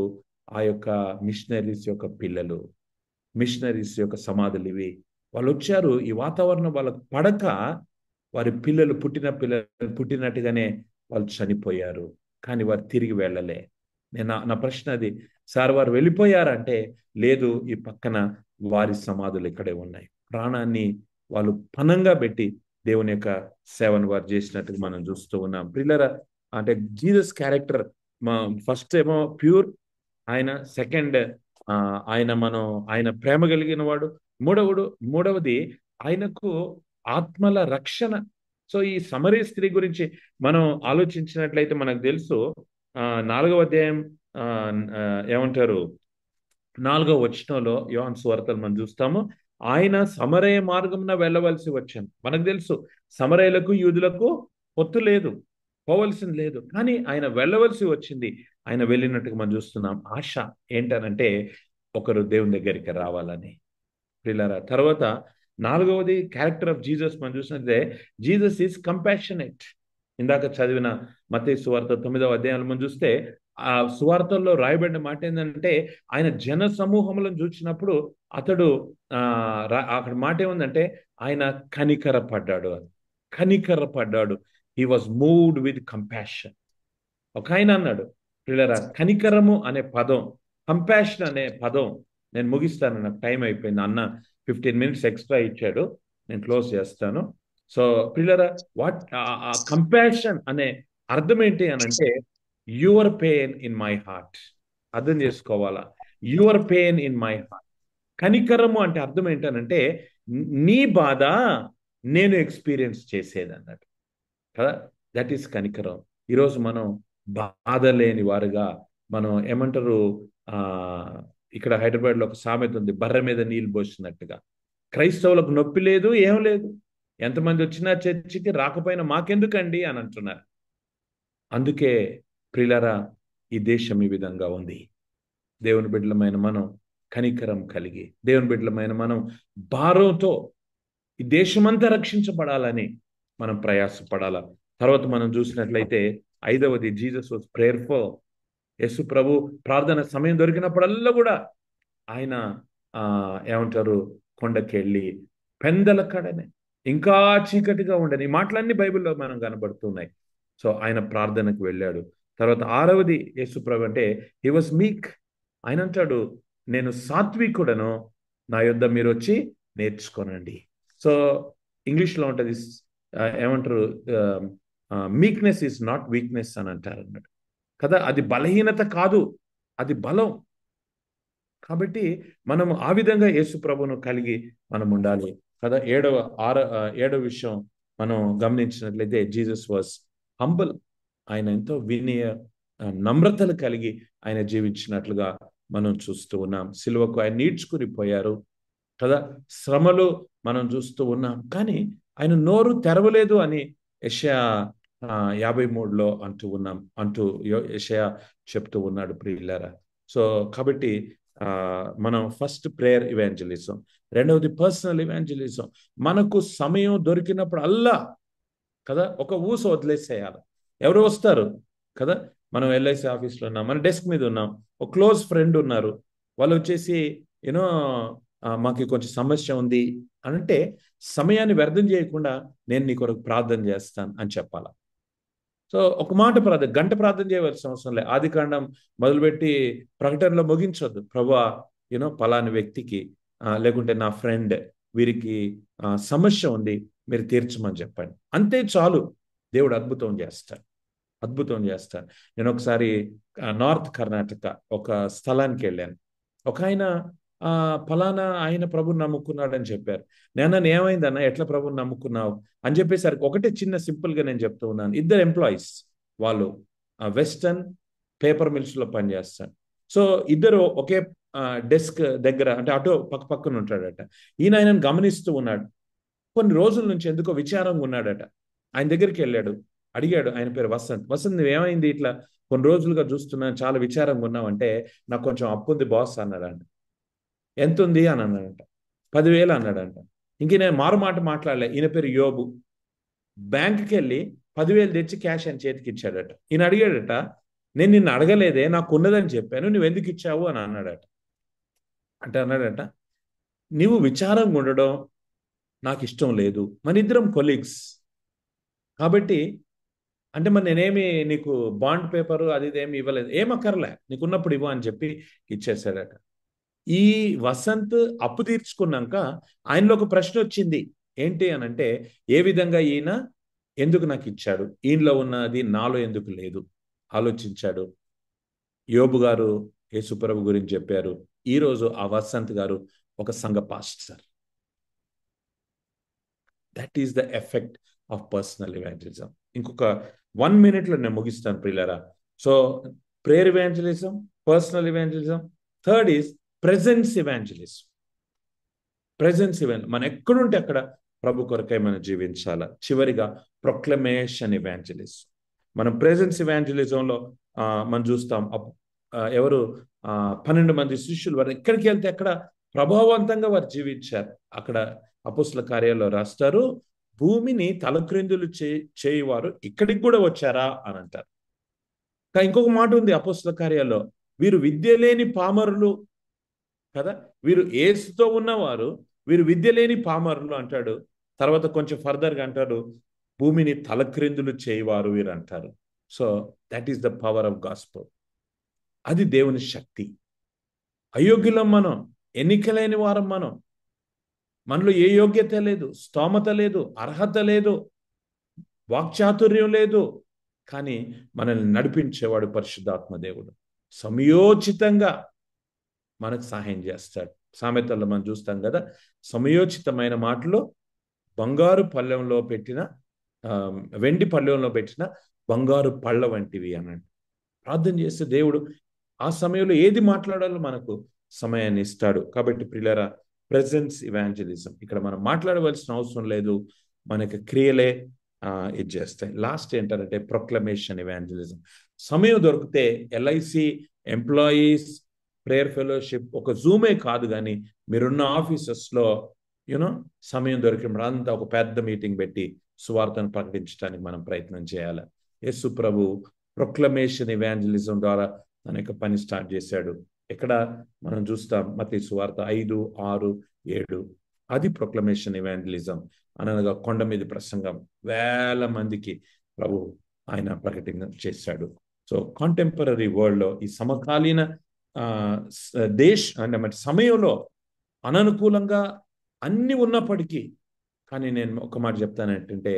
ఆ యొక్క మిషనరీస్ యొక్క పిల్లలు, మిషనరీస్ యొక్క సమాధులు ఇవి. వాళ్ళు వచ్చారు, ఈ వాతావరణం వాళ్ళకు పడక వారి పిల్లలు పుట్టినట్టుగానే వాళ్ళు చనిపోయారు, కానీ వారు తిరిగి వెళ్ళలే. నా ప్రశ్న అది, సార్ వారు వెళ్ళిపోయారంటే లేదు, ఈ పక్కన వారి సమాధులు ఇక్కడే ఉన్నాయి. ప్రాణాన్ని వాళ్ళు పణంగా పెట్టి దేవుని యొక్క సేవను వారు చేసినట్టుగా మనం చూస్తూ ఉన్నాం. ప్రియులారా, అంటే జీసస్ క్యారెక్టర్ ఫస్ట్ ఏమో ప్యూర్ ఆయన, సెకండ్ ఆయన ప్రేమ కలిగిన వాడు, మూడవది ఆయనకు ఆత్మల రక్షణ. సో ఈ సమరీ స్త్రీ గురించి మనం ఆలోచించినట్లయితే మనకు తెలుసు, 4వ అధ్యాయం ఏమంటారు 4వ వచనంలో యోహాను సువార్తలు మనం చూస్తాము, ఆయన సమరయ మార్గంన వెళ్ళవలసి వచ్చాను. మనకు తెలుసు సమరయులకు యూదులకు పొత్తు లేదు, పోవలసింది లేదు, కానీ ఆయన వెళ్ళవలసి వచ్చింది. ఆయన వెళ్ళినట్టుగా మనం చూస్తున్నాం. ఆశ ఏంటనంటే ఒకరు దేవుని దగ్గరికి రావాలని. ప్రియులారా, తర్వాత 4వది క్యారెక్టర్ ఆఫ్ జీసస్ మనం చూసినట్లయితే జీసస్ ఈజ్ కంపాషనేట్. ఇందాక చదివిన మత్తయి సువార్త 9వ అధ్యాయంలో మనం చూస్తే ఆ సువార్తల్లో రాయబడిన మాట ఏంటంటే ఆయన జన సమూహములను చూసినప్పుడు అతడు అక్కడ మాట ఏముందంటే ఆయన కనికరపడ్డాడు. He was moved with compassion. ఒక ఆయన అన్నాడు, పిల్లరా, కనికరము అనే పదం, కంపాషన్ అనే పదం, నేను ముగిస్తాను, నాకు టైం అయిపోయింది. అన్న 15 minutes ఎక్స్ట్రా ఇచ్చాడు, నేను క్లోజ్ చేస్తాను. సో పిల్లరా, కంపాషన్ అనే అర్థం ఏంటి అని అంటే your pain in my heart. అర్థం చేసుకోవాలా, your pain in my heart. కనికరము అంటే అర్థం ఏంటనంటే నీ బాధ నేను ఎక్స్పీరియన్స్ చేసేది అన్నట్టు కదా, దట్ ఈస్ కనికరం. ఈరోజు మనం బాధ లేని వారుగా, మనం ఏమంటారు, ఇక్కడ హైదరాబాద్లో ఒక సామెత ఉంది, బర్రె మీద నీళ్ళు పోసినట్టుగా. క్రైస్తవులకు నొప్పి లేదు, ఏం లేదు, ఎంతమంది వచ్చినా చర్చికి, రాకపోయినా మాకెందుకండి అని అంటున్నారు. అందుకే ప్రియులారా, ఈ దేశం ఈ విధంగా ఉంది. దేవుని బిడ్డలమైన మనం కనికరం కలిగి, దేవుని బిడ్డలమైన మనం భారంతో ఈ దేశమంతా రక్షించబడాలని మనం ప్రయాసపడాల. తర్వాత మనం చూసినట్లయితే 5వది, జీసస్ వాజ్ ప్రేయర్ఫుల్. యేసు ప్రభు ప్రార్థన సమయం దొరికినప్పుడల్లా కూడా ఆయన ఏమంటారు, కొండకెళ్ళి పెందల కడనే ఇంకా చీకటిగా ఉండని, ఈ మాటలన్నీ బైబిల్లో మనం కనబడుతున్నాయి. సో ఆయన ప్రార్థనకు వెళ్ళాడు. తర్వాత 6వది యేసు ప్రభు అంటే హీ వాజ్ మీక్. ఆయన అంటాడు, నేను సాత్వికుడను, నా యొద్ద మీరు వచ్చి నేర్చుకోనండి. సో ఇంగ్లీష్లో ఉంటుంది, ఏమంటారు, మీక్నెస్ ఈజ్ నాట్ వీక్నెస్ అని అంటారు అన్నాడు కదా. అది బలహీనత కాదు, అది బలం. కాబట్టి మనం ఆ విధంగా యేసు ప్రభును కలిగి మనం ఉండాలి కదా. ఏడవ విషయం మనం గమనించినట్లయితే జీసస్ వాజ్ హంబుల్. ఆయన ఎంతో వినయ నమ్రతలు కలిగి ఆయన జీవించినట్లుగా మనం చూస్తూ ఉన్నాం. సిలువకు ఆయన నీడ్చుకుని పోయారు కదా. శ్రమలు మనం చూస్తూ ఉన్నాం, కానీ ఆయన నోరు తెరవలేదు అని యెషయా 53లో అంటూ యెషయా చెప్తూ ఉన్నాడు ప్రియులారా. సో కాబట్టి మనం ఫస్ట్ ప్రేయర్ ఇవాంజలిజం, రెండవది పర్సనల్ ఇవాంజలిజం. మనకు సమయం దొరికినప్పుడు అల్లా కదా ఒక ఊస వదిలేసేయాలి. ఎవరు వస్తారు కదా, మనం ఎల్ఐసి ఆఫీస్లో ఉన్నాం, మన డెస్క్ మీద ఉన్నాం, ఒక క్లోజ్ ఫ్రెండ్ ఉన్నారు, వాళ్ళు వచ్చేసి యూనో మాకు కొంచెం సమస్య ఉంది అని అంటే సమయాన్ని వ్యర్థం చేయకుండా నేను నీ కొరకు ప్రార్థన చేస్తాను అని చెప్పాలి. సో ఒక మాట ప్రార్థన, గంట ప్రార్థన చేయవలసిన అవసరం లేదు. ఆదికాండం మొదలుపెట్టి ప్రకటనలో ముగించొద్దు. ప్రభువా పలాని వ్యక్తికి లేకుంటే నా ఫ్రెండ్ వీరికి సమస్య ఉంది, మీరు తీర్చమని చెప్పండి, అంతే చాలు. దేవుడు అద్భుతం చేస్తాడు. నేను ఒకసారి నార్త్ కర్ణాటక ఒక స్థలానికి వెళ్ళాను. ఒక ఆయన ఫలానా ఆయన ప్రభుని నమ్ముకున్నాడని చెప్పారు. నేను ఏమైందన్నా, ఎట్లా ప్రభుని నమ్ముకున్నావు అని చెప్పేసరికి ఒకటే చిన్న సింపుల్గా నేను చెప్తూ ఉన్నాను. 2 ఎంప్లాయీస్, వాళ్ళు వెస్టర్న్ పేపర్ మిల్స్లో పనిచేస్తారు. సో ఇద్దరు ఒకే డెస్క్ దగ్గర, అంటే అటు పక్కన ఉంటాడట. ఆయనను గమనిస్తూ ఉన్నాడు. కొన్ని రోజుల నుంచి ఎందుకో విచారంగా ఉన్నాడట. ఆయన దగ్గరికి వెళ్ళాడు, అడిగాడు. ఆయన పేరు వసంత్. వసంత్, నువ్వేమైంది, ఇట్లా కొన్ని రోజులుగా చూస్తున్నాను, చాలా విచారంగా ఉన్నావు అంటే, నాకు కొంచెం అప్పు ఉంది బాస్ అన్నాడంట. ఎంత ఉంది అని అన్నాడంట. 10,000 అన్నాడంట. ఇంక నేను మాట మాట్లాడలే. ఈయన పేరు యోబు. బ్యాంకుకి వెళ్ళి 10,000 తెచ్చి క్యాష్ అని చేతికి ఇచ్చాడట. ఈయన అడిగాడట, నేను నిన్ను అడగలేదే, నాకు ఉన్నదని చెప్పాను, నువ్వు ఎందుకు ఇచ్చావు అని అన్నాడట. అన్నాడట, నువ్వు విచారంగా ఉండడం నాకు ఇష్టం లేదు, మన ఇద్దరం కొలీగ్స్ కాబట్టి, అంటే మరి నేనేమి నీకు బాండ్ పేపరు అది ఇదేమి ఇవ్వలేదు, ఏమక్కర్లే, నీకున్నప్పుడు ఇవ్వు అని చెప్పి ఇచ్చేసాడట. ఈ వసంత్ అప్పు తీర్చుకున్నాక ఆయనలో ఒక ప్రశ్న వచ్చింది. ఏంటి అని అంటే, ఏ విధంగా ఈయన ఎందుకు నాకు ఇచ్చాడు, ఈయనలో ఉన్నది నాలో ఎందుకు లేదు ఆలోచించాడు. యోబు గారు యేసుప్రభు గురించి చెప్పారు. ఈరోజు ఆ వసంత్ గారు ఒక సంఘ pastor. That is the effect of personal evangelism. ఇంకొక 1 minute నేను ముగిస్తాను ప్రియులారా. So prayer evangelism, personal evangelism. Third is presence evangelism. మనం ఎక్కడుంటే అక్కడ ప్రభు కొరకై మనం జీవించాలా. చివరిగా ప్రొక్లమేషన్ ఇవాంజలిజం. మనం ప్రెజెన్స్ ఇవాంజలిజంలో మనం చూస్తాం, ఎవరు 12 మంది శిష్యులు, వారు ఎక్కడికి వెళ్తే అక్కడ ప్రభావవంతంగా వారు జీవించారు. అక్కడ అపోస్తల కార్యాల్లో రాస్తారు, భూమిని తలక్రిందులు చేయువారు ఇక్కడికి కూడా వచ్చారా అని అంటారు. ఇంకొక మాట ఉంది అపోస్తల కార్యాల్లో, వీరు విద్య లేని పామరులు కదా, వీరు యేసుతో ఉన్నవారు, వీరు విద్య లేని పామరులు అంటాడు. తర్వాత కొంచెం ఫర్దర్గా అంటాడు, భూమిని తలక్రిందులు చేయవారు వీరు అంటారు. So that is the power of gospel. అది దేవుని శక్తి. అయోగ్యులం మనం, ఎన్నికలేని వారం మనం, మనలో ఏ యోగ్యత లేదు, స్తోమత లేదు, అర్హత లేదు, వాక్చాతుర్యం లేదు, కానీ మనల్ని నడిపించేవాడు పరిశుద్ధాత్మ దేవుడు. సమయోచితంగా మనకు సహాయం చేస్తాడు. సామెతల్లో మనం చూస్తాం కదా, సమయోచితమైన మాటలు బంగారు పళ్ళెంలో పెట్టిన వెండి పళ్ళెంలో పెట్టిన బంగారు పళ్ళ వంటివి అన్నాడు. ప్రార్థన చేస్తే దేవుడు ఆ సమయంలో ఏది మాట్లాడాలో మనకు సమయాన్ని ఇస్తాడు. కాబట్టి ప్రియులారా, ప్రెజెన్స్ ఇవాంజలిజం, ఇక్కడ మనం మాట్లాడవలసిన అవసరం లేదు, మనకి క్రియలే ఇది చేస్తాయి. లాస్ట్ ఏంటంటే ప్రొక్లమేషన్ ఇవాంజలిజం. సమయం దొరికితే ఎల్ఐసి ఎంప్లాయీస్ ప్రేయర్ ఫెలోషిప్ ఒక జూమే కాదు, కానీ మీరున్న ఆఫీసెస్లో యూనో సమయం దొరికినప్పుడు అంతా ఒక పెద్ద మీటింగ్ పెట్టి సువార్తను ప్రకటించడానికి మనం ప్రయత్నం చేయాలి. యేసు ప్రభు ప్రొక్లమేషన్ ఇవాంజలిజం ద్వారా తన యొక్క పని స్టార్ట్ చేశాడు. ఎక్కడ మనం చూస్తాం మత్తయి సువార్త 5, 6, 7. అది ప్రొక్లమేషన్ ఇవాంజలిజం అనగా కొండ మీద ప్రసంగం. వేల మందికి ప్రభు ఆయన ప్రకటన చేశాడు. సో కాంటెంపరీ వరల్డ్లో ఈ సమకాలీన అంటే మరి సమయంలో అననుకూలంగా అన్ని ఉన్నప్పటికీ, కానీ నేను ఒక మాట చెప్తాను ఏంటంటే,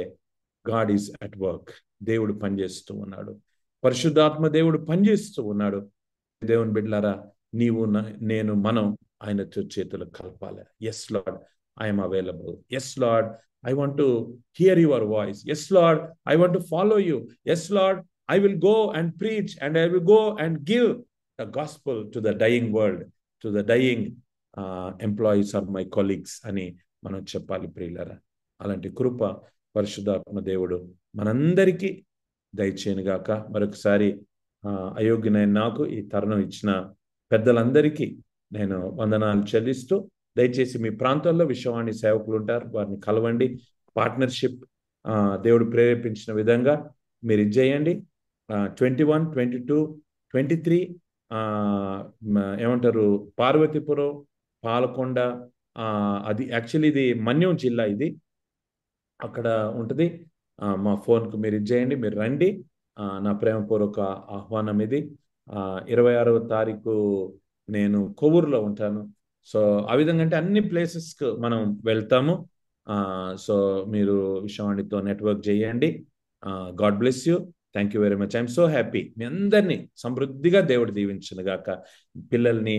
గాడ్ ఈజ్ అట్ వర్క్. దేవుడు పనిచేస్తూ ఉన్నాడు, పరిశుద్ధాత్మ దేవుడు పనిచేస్తూ ఉన్నాడు. దేవుని బిడ్డలారా, నేను మనం ఆయన చేతులు కలపాలి. Yes Lord, I'm available. Yes Lord, I want to hear your voice. Yes Lord, I want to follow you. Yes Lord, I will go and preach and I will go and give the gospel to the dying world, to the dying employees or my colleagues అని మనం చెప్పాలి ప్రియులారా. అలాంటి కృప పరిశుద్ధాత్మ దేవుడు మనందరికీ దయచేయనుగాక. మరొకసారి అయోగ్యనైన నాకు ఈ తరుణం ఇచ్చిన పెద్దలందరికీ నేను వందనాలు చెల్లిస్తూ, దయచేసి మీ ప్రాంతాల్లో విశ్వవాణి సేవకులు ఉంటారు, వారిని కలవండి. పార్ట్నర్షిప్ దేవుడు ప్రేరేపించిన విధంగా మీరు ఇది చేయండి. 21, 22, 23 ఏమంటారు, పార్వతీపురం, పాలకొండ, అది యాక్చువల్లీ ఇది మన్యం జిల్లా, ఇది అక్కడ ఉంటుంది. మా ఫోన్కు మీరు ఇది చేయండి, మీరు రండి. నా ప్రేమపూర్వక ఆహ్వానం ఇది. 26వ తారీఖు నేను కొవ్వూరులో ఉంటాను. సో ఆ విధంగా అంటే అన్ని ప్లేసెస్కు మనం వెళ్తాము. సో మీరు విశ్వవాణితో నెట్వర్క్ చేయండి. God bless you. Thank you very much. I'm so happy. మీ అందరినీ సమృద్ధిగా దేవుడు దీవించును గాక. పిల్లల్ని,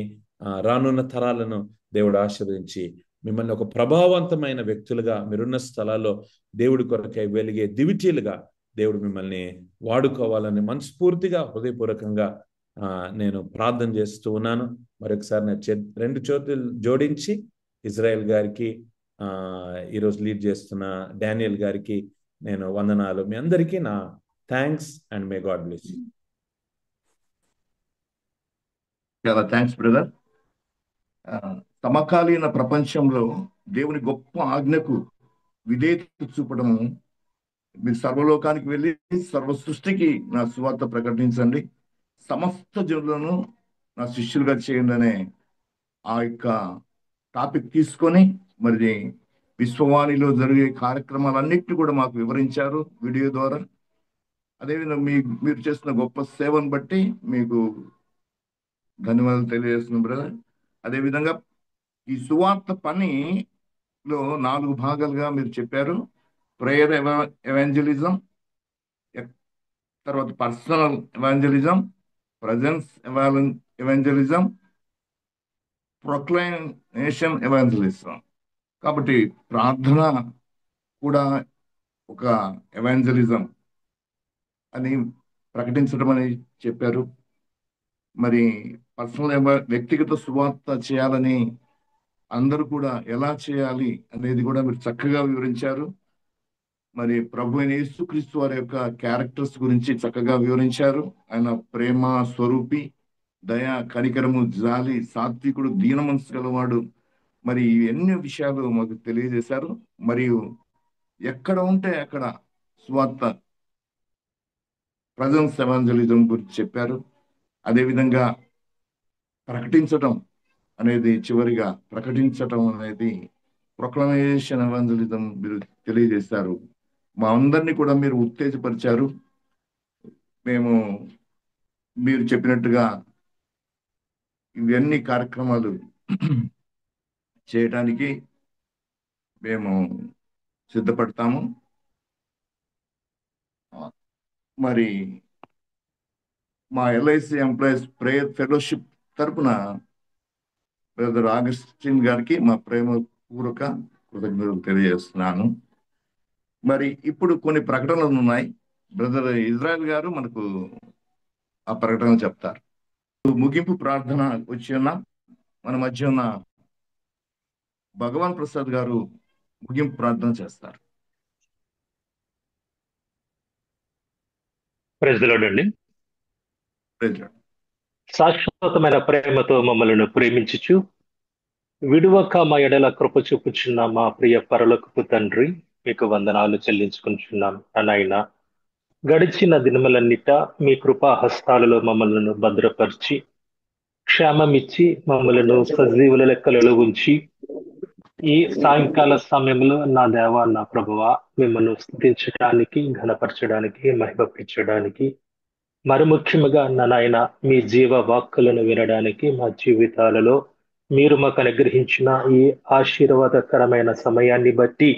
రానున్న తరాలను దేవుడు ఆశీర్వదించి మిమ్మల్ని ఒక ప్రభావవంతమైన వ్యక్తులుగా, మీరున్న స్థలాల్లో దేవుడి కొరకై వెలిగే దివిటీలుగా దేవుడు మిమ్మల్ని వాడుకోవాలని మనస్ఫూర్తిగా, హృదయపూర్వకంగా నేను ప్రార్థన చేస్తూ ఉన్నాను. మరొకసారి నా 2 చేతులు జోడించి ఇజ్రాయెల్ గారికి, ఈరోజు లీడ్ చేస్తున్న డానియల్ గారికి నేను వందనాలు. మీ అందరికీ నా thanks and may God bless you. చాలా థ్యాంక్స్ బ్రదర్. సమకాలీన ప్రపంచంలో దేవుని గొప్ప ఆజ్ఞకు విధేయత చూపడము, మీరు సర్వలోకానికి వెళ్ళి సర్వ సృష్టికి నా సువార్త ప్రకటించండి, సమస్త జనులను నా శిష్యులుగా చేయండి అనే ఆ యొక్క టాపిక్ తీసుకొని మరి విశ్వవాణిలో జరిగే కార్యక్రమాలన్నింటినీ కూడా మాకు వివరించారు వీడియో ద్వారా. అదేవిధంగా మీరు చేస్తున్న గొప్ప సేవను బట్టి మీకు ధన్యవాదాలు తెలియజేస్తున్నాం బ్రదర్. అదేవిధంగా ఈ సువార్త పనిలో 4 భాగాలుగా మీరు చెప్పారు. ప్రేయర్ ఎవాంజలిజం, తర్వాత personal evangelism, presence evangelism, proclamation evangelism. కాబట్టి ప్రార్థన కూడా ఒక ఎవాంజలిజం అని ప్రకటించడం అని చెప్పారు. మరి వ్యక్తిగత సువార్త చేయాలని అందరూ కూడా ఎలా చేయాలి అనేది కూడా మీరు చక్కగా వివరించారు. మరి ప్రభు అయిన యేసుక్రీస్తు వారి యొక్క క్యారెక్టర్స్ గురించి చక్కగా వివరించారు. ఆయన ప్రేమ స్వరూపి, దయ, కనికరము, జాలి, సాత్వికుడు, దీన మనసు గలవాడు. మరి ఎన్ని విషయాలు మాకు తెలియజేశారు. మరియు ఎక్కడ ఉంటే అక్కడ సువార్త, ప్రజెన్స్ ఎవాంజలిజం గురించి చెప్పారు. అదేవిధంగా ప్రకటించటం అనేది, చివరిగా ప్రకటించటం అనేది ప్రొక్లమేషన్ ఎవాంజలిజం మీరు తెలియజేశారు. మా అందరినీ కూడా మీరు ఉత్తేజపరిచారు. మీరు చెప్పినట్టుగా ఇవన్నీ కార్యక్రమాలు చేయడానికి మేము సిద్ధపడతాము. మరి మా ఎల్ఐసి ఎంప్లాయీస్ ప్రేయర్ ఫెలోషిప్ తరపున బ్రదర్ ఆగస్టిన్ గారికి మా ప్రేమపూర్వక కృతజ్ఞతలు తెలియజేస్తున్నాను. మరి ఇప్పుడు కొన్ని ప్రకటనలు ఉన్నాయి. బ్రదర్ ఇజ్రాయెల్ గారు మనకు ఆ ప్రకటనలు చెప్తారు. ముగింపు ప్రార్థన వచ్చి ఉన్న మన మధ్య ఉన్న భగవాన్ ప్రసాద్ గారు ముగింపు ప్రార్థన చేస్తారు. ప్రైజ్ ది లార్డ్ అండి. Praise Lord. శాశ్వతమైన ప్రేమతో మమ్మల్ని ప్రేమించుచు విడువక మా ఎడల కృప చూపుచున్న మా ప్రియ పరలోకపు తండ్రి, మీకు వందనాలు చెల్లించుకుంటున్నాం. నాయనా, గడిచిన దినములన్నిట మీ కృపా హస్తాలలో మమ్మల్ని భద్రపరిచి, క్షేమమిచ్చి, మమ్మలను సజీవుల లెక్కలలో ఉంచి, ఈ సాయంకాల సమయంలో నా దేవ, నా ప్రభువా, మిమ్మల్ని స్తుతించడానికి, ఘనపరచడానికి, మహిమపరచడానికి, మరి ముఖ్యముగా నా నాయన మీ జీవ వాక్కులను వినడానికి మా జీవితాలలో మీరు మాకు అనుగ్రహించిన ఈ ఆశీర్వాదకరమైన సమయాన్ని బట్టి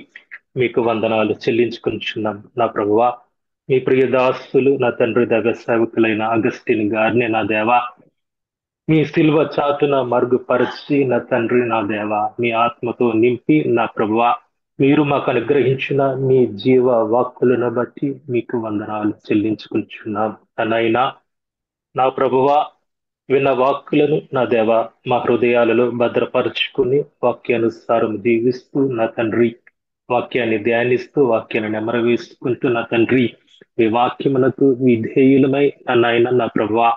మీకు వందనాలు చెల్లించుకుంటున్నాం. నా ప్రభువా, మీ ప్రియదాసులు నా తండ్రి దగ్గర సేవకులైన అగస్టిన్ గారిని నా దేవా మీ సిల్వ చాటున మరుగుపరిచి నా తండ్రి నా దేవ మీ ఆత్మతో నింపి నా ప్రభువా, మీరు మాకు అనుగ్రహించిన మీ జీవ వాక్కులను బట్టి మీకు వందనాలు చెల్లించుకుంటున్నాం. నాయనా, నా ప్రభువా, విన్న వాక్కులను నా దేవ మా హృదయాలలో భద్రపరుచుకుని వాక్యానుసారం జీవిస్తూ నా తండ్రి, వాక్యాన్ని ధ్యానిస్తూ వాక్యాన్ని నెమరవేసుకుంటూ నా తండ్రి, మీ వాక్యమునకు విధేయులమై నాయన నా ప్రభువా,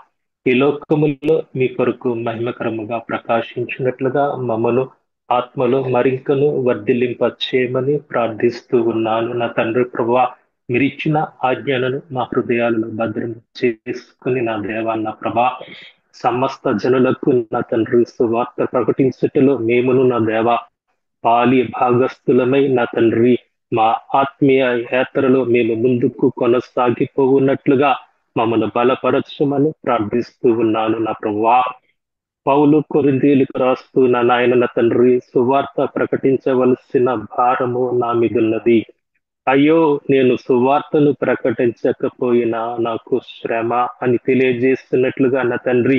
ఈ లోకములో మీ కొరకు మహిమకరముగా ప్రకాశించినట్లుగా మమ్మను ఆత్మలో మరింకను వర్ధిల్లింప చేయమని ప్రార్థిస్తూ ఉన్నాను. నా తండ్రి ప్రభువా, మీరిచ్చిన ఆజ్ఞలను మా హృదయాలలో భద్రం చేసుకుని నా దేవా నా ప్రభా, సమస్త జనులకు నా తండ్రి సువార్త ప్రకటించటలో మేమును నా దేవ పాలి భాగస్థులమై నా తండ్రి మా ఆత్మీయ యాత్రలో మేము ముందుకు కొనసాగిపోవున్నట్లుగా మమ్మల్ని బలపరచమని ప్రార్థిస్తూ ఉన్నాను. నా ప్రభువా, పౌలు కొరింథీయులకు రాస్తూ నా నాయన నా తండ్రి సువార్త ప్రకటించవలసిన భారము నా మీదున్నది. అయ్యో, నేను సువార్తను ప్రకటించకపోయినా నాకు శ్రమ అని తెలియజేస్తున్నట్లుగా నా తండ్రి,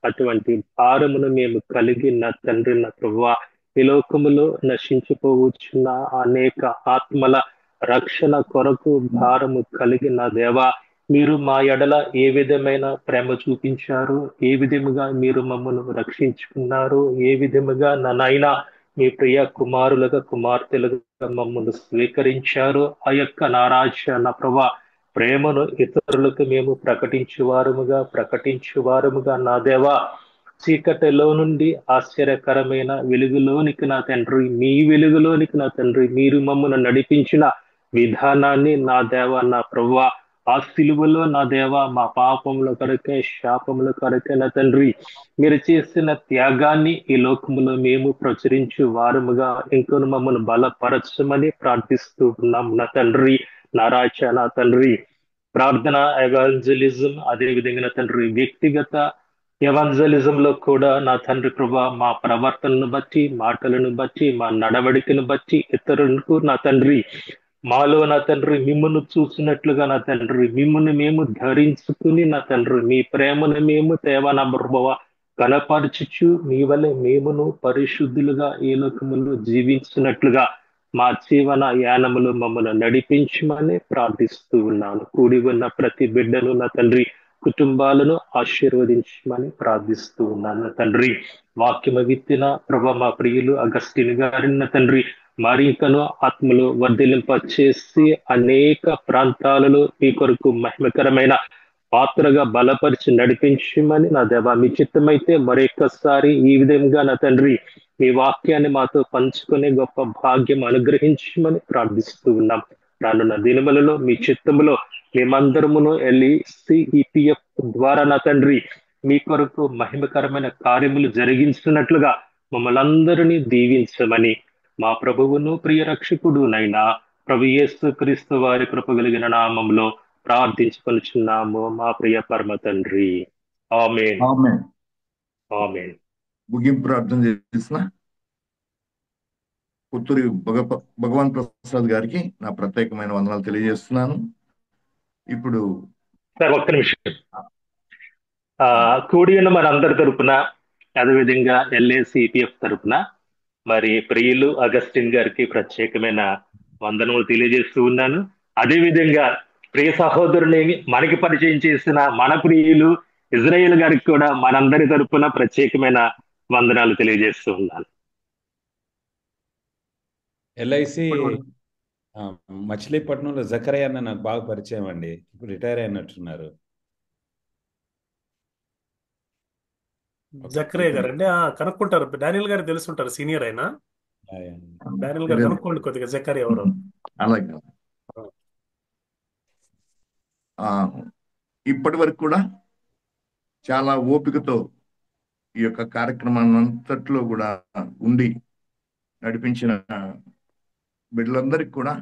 అటువంటి భారమును మేము కలిగి నా తండ్రి నా ప్రభువా, ఈ లోకములో నశించిపోవచ్చున్న అనేక ఆత్మల రక్షణ కొరకు భారము కలిగి నా దేవా, మీరు మా ఎడల ఏ విధమైన ప్రేమ చూపించారు, ఏ విధముగా మీరు మమ్మల్ని రక్షించుకున్నారు, ఏ విధముగా నా నాయన మీ ప్రియ కుమారులుగా కుమార్తెలుగా మమ్మల్ని స్వీకరించారు, ఆ యొక్క నారాజ నా ప్రభా ప్రేమను ఇతరులకు మేము ప్రకటించువారముగా నా దేవా, చీకటిలో నుండి ఆశ్చర్యకరమైన వెలుగులోనికి నా తండ్రి, మీ వెలుగులోనికి నా తండ్రి మీరు మమ్మల్ని నడిపించిన విధానాన్ని నా దేవ నా ప్రభువా, ఆ సిలువలో నా దేవ మా పాపముల కొరకే శాపముల కొరకే నా తండ్రి మీరు చేసిన త్యాగాన్ని ఈ లోకములో మేము ప్రచురించు వారముగా ఇంకొను మమ్మల్ని బలపరచమని ప్రార్థిస్తూ ఉన్నాం. నా తండ్రి నారాజ నా తండ్రి, ప్రార్థన ఎవాంజలిజం, అదే విధంగా నా తండ్రి వ్యక్తిగత ఎవాంజలిజం లో కూడా నా తండ్రి ప్రభా మా ప్రవర్తనను బట్టి, మాటలను బట్టి, మా నడవడికను బట్టి ఇతరులకు నా తండ్రి మాలో నా తండ్రి మిమ్మల్ని చూసినట్లుగా నా తండ్రి మిమ్మల్ని మేము ధరించుకుని నా తండ్రి మీ ప్రేమను మేము తేవన ప్రభవ కనపరచుచు మీ వలె మేమును పరిశుద్ధులుగా ఈ లోకములో జీవించినట్లుగా మా జీవన యానములు మమ్మల్ని నడిపించమని ప్రార్థిస్తూ ఉన్నాను. కూడి ఉన్న ప్రతి బిడ్డను నా తండ్రి కుటుంబాలను ఆశీర్వదించమని ప్రార్థిస్తూ ఉన్నాను. తండ్రి వాక్యము విత్తిన ప్రభా మా ప్రియులు అగస్టిన్ గారిని నా తండ్రి మరింకను ఆత్మలో వర్ధిలింప చేసి అనేక ప్రాంతాలలో మీ కొరకు మహిమకరమైన పాత్రగా బలపరిచి నడిపించమని నా దేవా, మీ చిత్తమైతే మరొకసారి ఈ విధంగా నా తండ్రి మీ వాక్యాన్ని మాతో పంచుకునే గొప్ప భాగ్యం అనుగ్రహించమని ప్రార్థిస్తూ ఉన్నాం. రానున్న దినములలో మీ చిత్తములో మేమందరమును LECEPF ద్వారా నా తండ్రి మీ కొరకు మహిమకరమైన కార్యములు జరిగించినట్లుగా మమ్మల్ని అందరినీ దీవించమని మా ప్రభువును ప్రియ రక్షకుడు నైనా ప్రభు యేసు క్రీస్తు వారి కృప కలిగిన నామంలో ప్రార్థించుకొనుచున్నాము మా ప్రియ పరమ తండ్రి. ఆమేన్. ఆమేన్. ఆమేన్. ముగింపు ప్రార్థన చేసిన పుత్తూరి భగవాన్ ప్రసాద్ గారికి నా ప్రత్యేకమైన వందనాలు తెలియజేస్తున్నాను. ఇప్పుడు సార్ ఒక్క నిమిషం. కూడి ఉన్న మన అందరి తరపున, అదేవిధంగా LACPF తరపున మరి ప్రియులు అగస్టిన్ గారికి ప్రత్యేకమైన వందనములు తెలియజేస్తూ ఉన్నాను. అదేవిధంగా ప్రియ సహోదరుని మనకి పరిచయం చేసిన మన ప్రియులు ఇజ్రాయేల్ గారికి కూడా మనందరి తరపున ప్రత్యేకమైన వందనాలు తెలియజేస్తూ ఉన్నాను. LIC మచిలీపట్నంలో జకరయ్య అన్న నాకు బాగా పరిచయం అండి. ఇప్పుడు రిటైర్ అయినట్టున్నారు. జక్రయ్య గారు అండి, కనుక్కుంటారు. డానియల్ గారు తెలుసుంటారు, సీనియర్ అయినా. డానియల్ గారు కనుక్కోండి కొద్దిగా జకరియా ఎవరు. అలాగే ఇప్పటి వరకు కూడా చాలా ఓపికతో ఈ యొక్క కార్యక్రమాన్ని అంతట్లో కూడా ఉండి నడిపించిన బిడ్డలందరికీ కూడా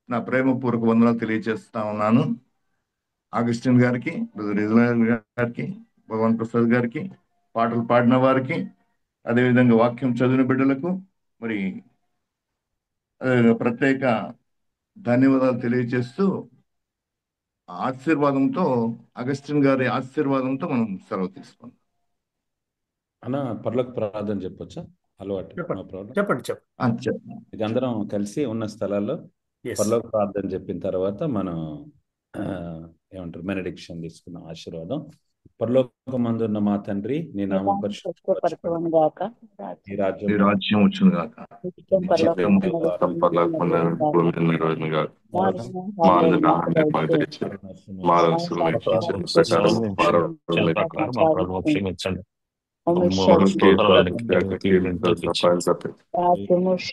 నా ప్రేమపూర్వక వందనాలు తెలియజేస్తా ఉన్నాను. ఆగస్టిన్ గారికి, బ్రదర్ ఇజ్రాయల్ గారికి, భగవాన్ ప్రసాద్ గారికి, పాటలు పాడిన వారికి, అదేవిధంగా వాక్యం చదివిన బిడ్డలకు మరి ప్రత్యేక ధన్యవాదాలు తెలియజేస్తూ ఆశీర్వాదంతో, అగస్టిన్ గారి ఆశీర్వాదంతో మనం సెలవు తీసుకుందాం. అన్న పర్లోక ప్రార్థన చెప్పొచ్చా? అలవాటు చెప్పండి. ఇది అందరం కలిసి ఉన్న స్థలాల్లో పర్లోక ప్రార్థన చెప్పిన తర్వాత మనం ఏమంటారు బెనడిక్షన్ తీసుకున్నాం. ఆశీర్వాదం. పరలోకమందున్న మా తండ్రి, నీ నామం పరిశుద్ధపరచబడును గాక, నీ రాజ్యం వచ్చును గాక,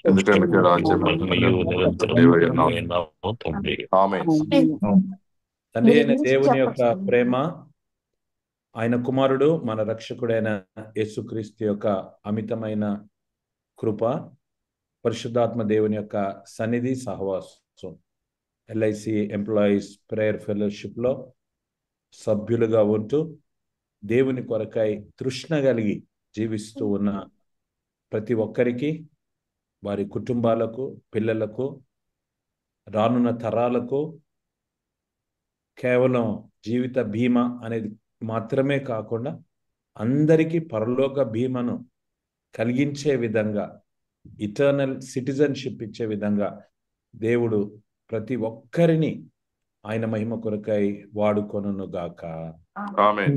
ఎందుకంటే రాజ్యం తండ్రి అయిన దేవుని యొక్క ప్రేమ, ఆయన కుమారుడు మన రక్షకుడైన యేసుక్రీస్తు యొక్క అమితమైన కృప, పరిశుద్ధాత్మ దేవుని యొక్క సన్నిధి సహవాసం, ఎల్ఐసి ఎంప్లాయీస్ ప్రేయర్ ఫెలోషిప్ లో సభ్యులుగా ఉంటూ దేవుని కొరకై తృష్ణ కలిగి జీవిస్తూ ఉన్న ప్రతి ఒక్కరికి, వారి కుటుంబాలకు, పిల్లలకు, రానున్న తరాలకు కేవలం జీవిత బీమా అనేది మాత్రమే కాకుండా అందరికీ పరలోక బీమాను కలిగించే విధంగా, ఇటర్నల్ సిటిజన్షిప్ ఇచ్చే విధంగా దేవుడు ప్రతి ఒక్కరిని ఆయన మహిమ కొరకై వాడుకొనును గాక. ఆమేన్.